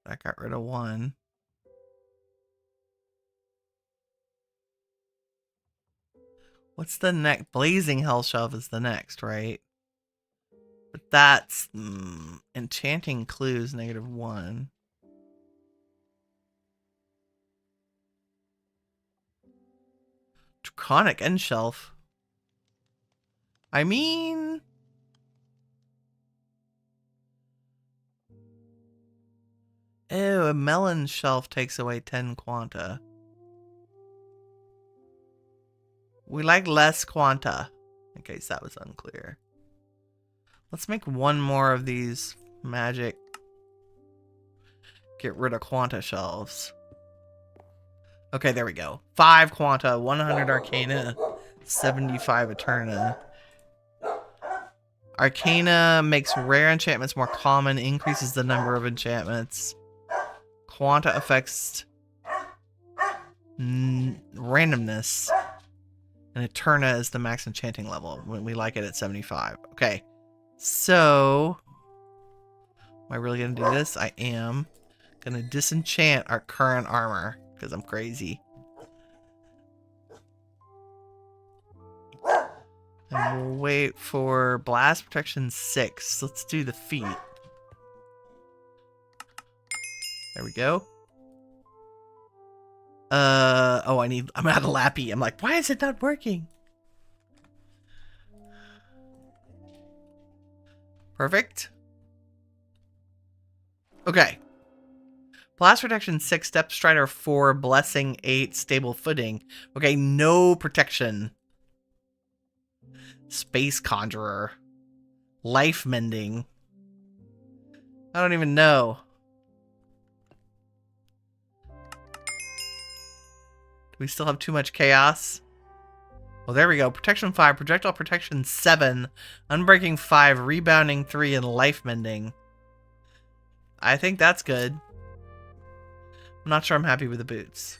Speaker 1: That got rid of 1. What's the next? Blazing Hell Shelf is the next, right? But that's Enchanting Clues, -1. Draconic End Shelf. I mean... Ew, a melon shelf takes away 10 Quanta. We like less Quanta. In case that was unclear. Let's make 1 more of these magic... Get rid of Quanta shelves. Okay, there we go. 5 Quanta, 100 Arcana, 75 Eterna. Arcana makes rare enchantments more common, increases the number of enchantments. Quanta affects randomness. And Eterna is the max enchanting level. When we like it at 75. Okay. So... Am I really going to do this? I am. Going to disenchant our current armor. Because I'm crazy. And we'll wait for Blast Protection 6. Let's do the feet. There we go. Oh, I'm out of Lappy. I'm like, why is it not working? Perfect. Okay. Blast protection 6, Depth Strider 4, Blessing 8, Stable Footing. Okay, no protection. Space Conjurer. Life Mending. I don't even know. Do we still have too much chaos? Well, there we go. Protection 5, Projectile Protection 7, Unbreaking 5, Rebounding 3, and Life Mending. I think that's good. I'm not sure I'm happy with the boots.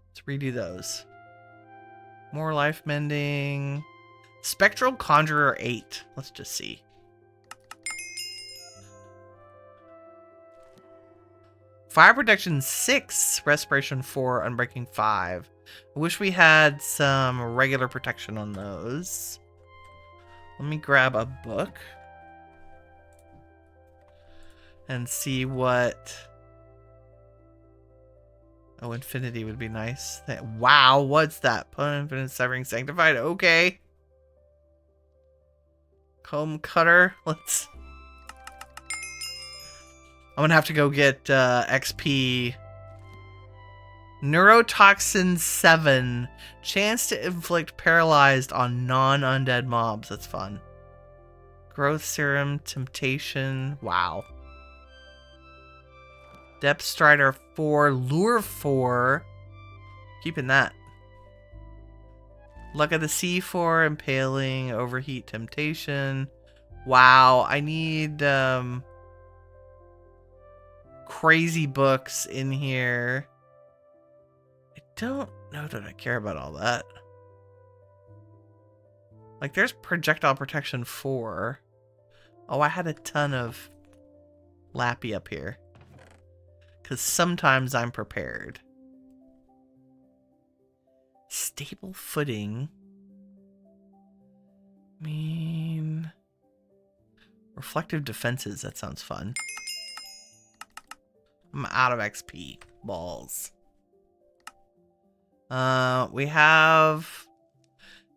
Speaker 1: Let's redo those. More Life Mending. Spectral Conjurer 8. Let's just see. Fire Protection 6, Respiration 4, Unbreaking 5. I wish we had some regular protection on those. Let me grab a book and see what... Oh, Infinity would be nice. Wow, what's that? Infinite Severing Sanctified. Okay. Comb Cutter. Let's... I'm gonna have to go get XP. Neurotoxin 7. Chance to inflict paralyzed on non-undead mobs. That's fun. Growth Serum. Temptation. Wow. Depth Strider 4. Lure 4. Keeping that. Luck of the Sea 4. Impaling. Overheat. Temptation. Wow. I need... crazy books in here. I don't know that I care about all that. Like, there's Projectile Protection 4. Oh, I had a ton of Lappy up here. Because sometimes I'm prepared. Stable Footing. I mean... Reflective Defenses, that sounds fun. I'm out of XP. Balls. We have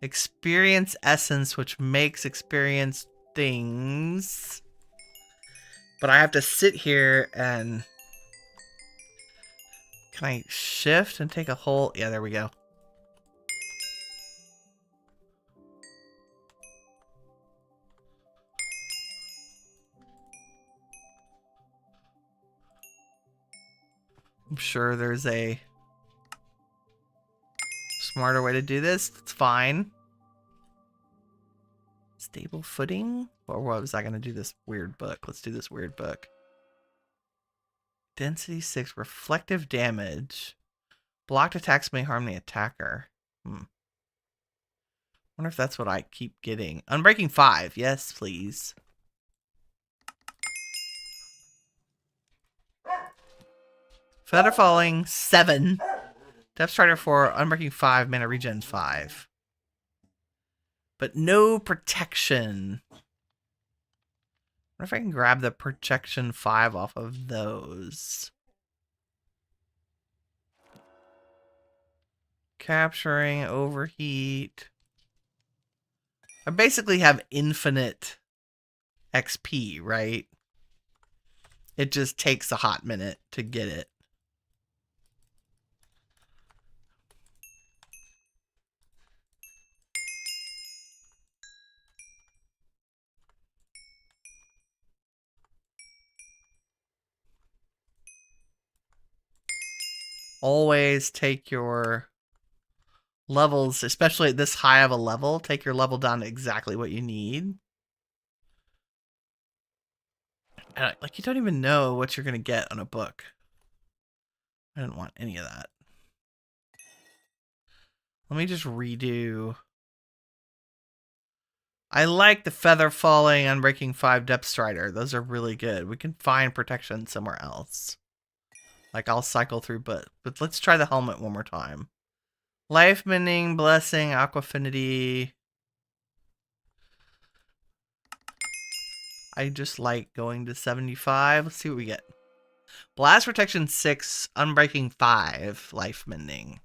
Speaker 1: Experience Essence, which makes experience things. But I have to sit here and... Can I shift and take a whole... Yeah, there we go. I'm sure there's a smarter way to do this. It's fine. Stable Footing? Or what was I going to do this weird book? Let's do this weird book. Density 6. Reflective Damage. Blocked attacks may harm the attacker. Wonder if that's what I keep getting. Unbreaking 5. Yes, please. Feather Falling 7. Depth Strider 4. Unbreaking 5. Mana Regen 5. But no protection. I wonder if I can grab the protection 5 off of those. Capturing, overheat. I basically have infinite XP, right? It just takes a hot minute to get it. Always take your levels, especially at this high of a level, take your level down to exactly what you need. Like, you don't even know what you're going to get on a book. I didn't want any of that. Let me just redo. I like the Feather Falling, Unbreaking 5, Depth Strider. Those are really good. We can find protection somewhere else. Like, I'll cycle through, but let's try the helmet one more time. Life Mending, Blessing, Aquafinity. I just like going to 75. Let's see what we get. Blast Protection 6, Unbreaking 5, Life Mending.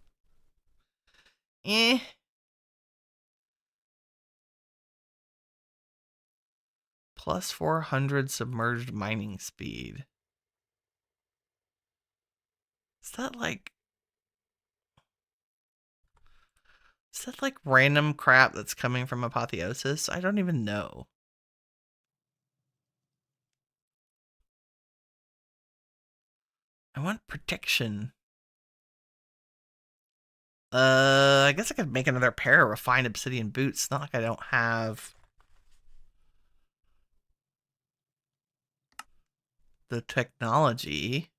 Speaker 1: Plus 400 Submerged Mining Speed. that like... Is that like random crap that's coming from Apotheosis? I don't even know. I want protection. I guess I could make another pair of refined obsidian boots. It's not like I don't have the technology.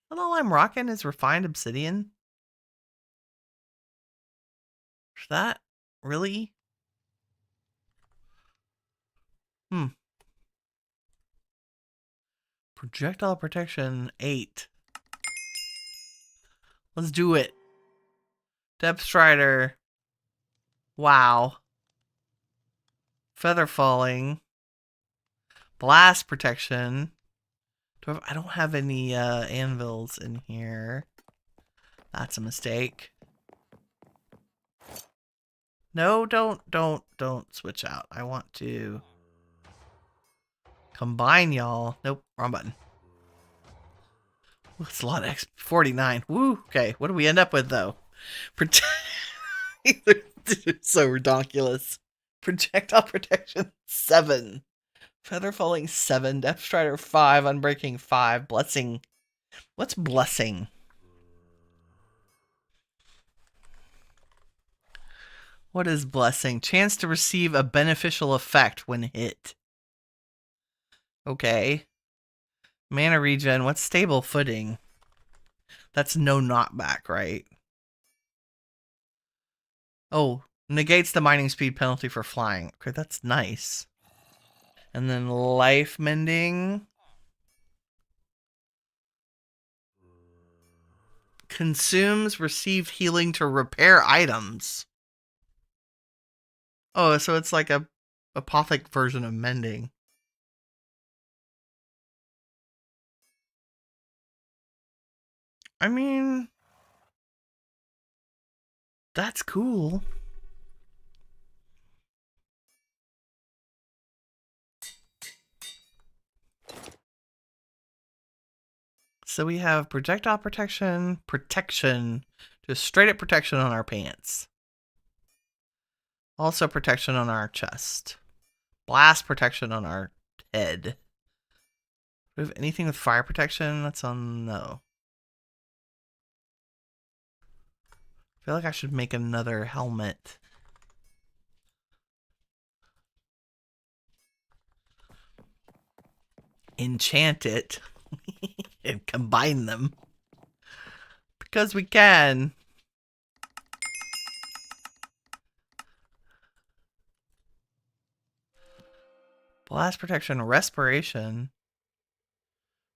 Speaker 1: And all I'm rocking is refined obsidian. Is that really? Projectile protection 8. Let's do it. Depth Strider. Wow. Feather falling. Blast protection. I don't have any anvils in here. That's a mistake. No, don't switch out. I want to combine y'all. Nope, wrong button. That's a lot of X. 49. Woo. Okay, what do we end up with though? So ridiculous. Projectile protection 7. Feather falling 7. Depth Strider 5. Unbreaking 5. Blessing. What's blessing? What is blessing? Chance to receive a beneficial effect when hit. Okay. Mana regen. What's stable footing? That's no knockback, right? Oh, negates the mining speed penalty for flying. Okay, that's nice. And then life mending. Consumes received healing to repair items. Oh, so it's like a apothic version of mending. I mean, that's cool. So we have projectile protection, just straight up protection on our pants. Also protection on our chest. Blast protection on our head. Do we have anything with fire protection? That's on no. I feel like I should make another helmet. Enchant it. And combine them. Because we can. Blast protection, respiration.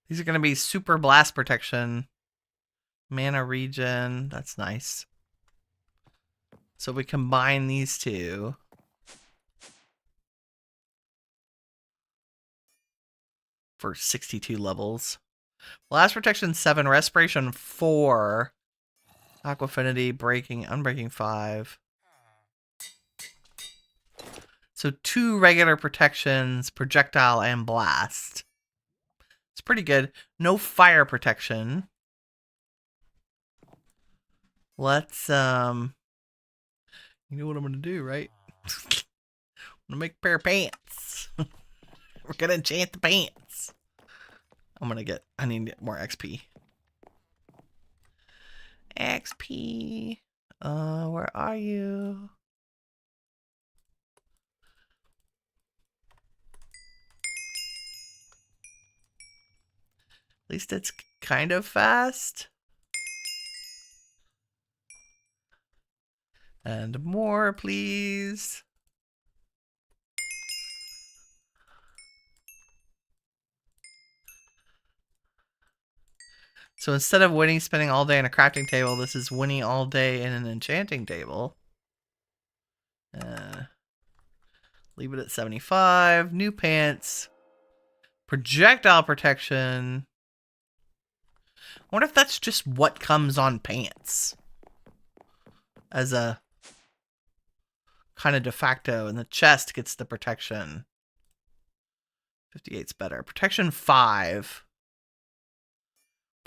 Speaker 1: These are going to be super blast protection. Mana regen. That's nice. So we combine these two. For 62 levels. Blast protection 7, respiration 4, aqua affinity, breaking, unbreaking 5. So 2 regular protections, projectile and blast. It's pretty good. No fire protection. Let's you know what I'm gonna do, right? I'm gonna make a pair of pants. We're gonna enchant the pants. I need to get more XP. XP. Where are you? At least it's kind of fast. And more, please. So instead of Winnie spending all day on a crafting table, this is Winnie all day in an enchanting table. Leave it at 75. New pants. Projectile protection. I wonder if that's just what comes on pants. As a kind of de facto. And the chest gets the protection. 58's better. Protection 5.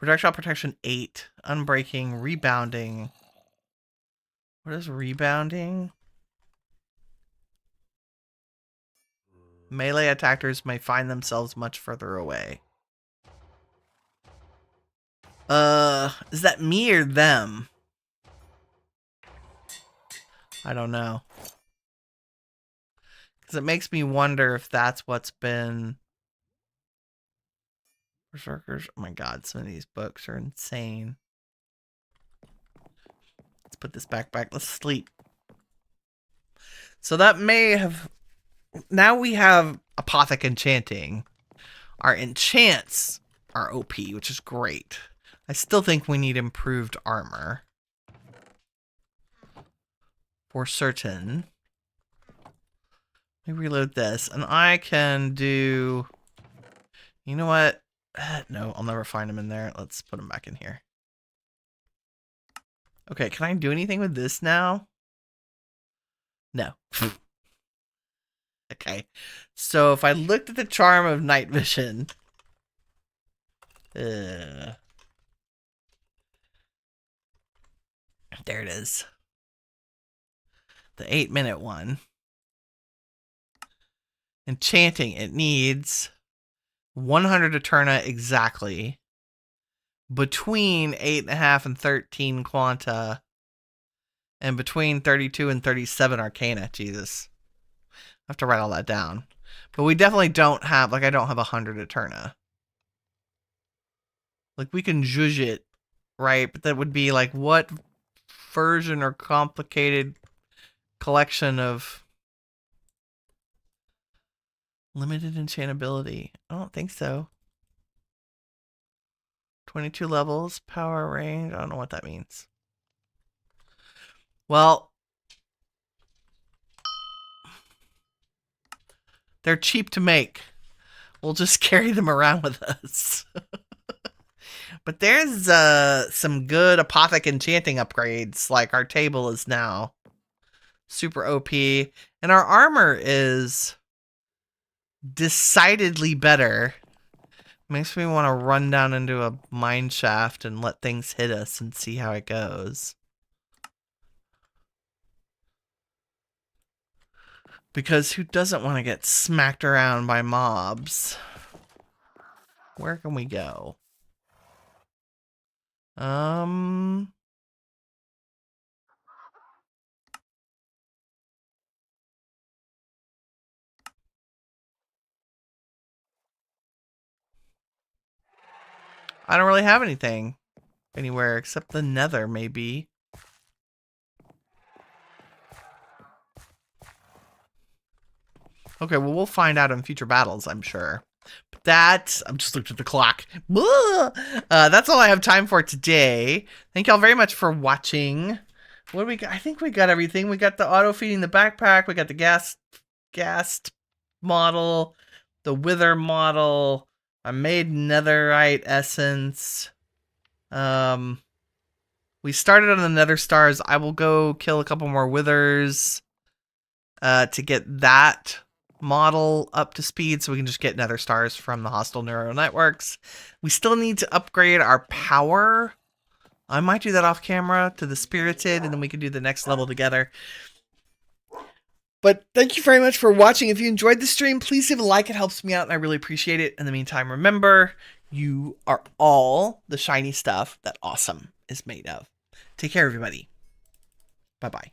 Speaker 1: Projectile protection 8. Unbreaking. Rebounding. What is rebounding? Melee attackers may find themselves much further away. Is that me or them? I don't know. Because it makes me wonder if that's what's been... Berserkers. Oh my god, some of these books are insane. Let's put this back. Let's sleep. So that may have... Now we have Apothic Enchanting. Our enchants are OP, which is great. I still think we need improved armor. For certain. Let me reload this. And I can do... You know what? No, I'll never find them in there. Let's put them back in here. Okay, can I do anything with this now? No. Okay. So if I looked at the charm of night vision... there it is. The 8-minute one. Enchanting. It needs 100 Eterna exactly. Between 8.5 and 13 Quanta. And between 32 and 37 Arcana. Jesus. I have to write all that down. But we definitely don't have, like, I don't have 100 Eterna. Like, we can zhuzh it, right? But that would be, like, what version or complicated collection of limited enchantability? I don't think so. 22 levels, power range. I don't know what that means. Well, they're cheap to make. We'll just carry them around with us. But there's some good Apothic Enchanting upgrades. Like our table is now super OP. And our armor is decidedly better. Makes me want to run down into a mine shaft and let things hit us and see how it goes. Because who doesn't want to get smacked around by mobs? Where can we go? I don't really have anything anywhere except the Nether, maybe. Okay, well, we'll find out in future battles, I'm sure. But that, I'm just looking at the clock. That's all I have time for today. Thank y'all very much for watching. What do we got? I think we got everything. We got the auto feeding the backpack. We got the ghast model, the wither model. I made netherite essence. We started on the nether stars. I will go kill a couple more withers to get that model up to speed so we can just get nether stars from the hostile neural networks. We still need to upgrade our power. I might do that off camera to the spirited, and then we can do the next level together. But thank you very much for watching. If you enjoyed the stream, please leave a like. It helps me out, and I really appreciate it. In the meantime, remember, you are all the shiny stuff that awesome is made of. Take care, everybody. Bye-bye.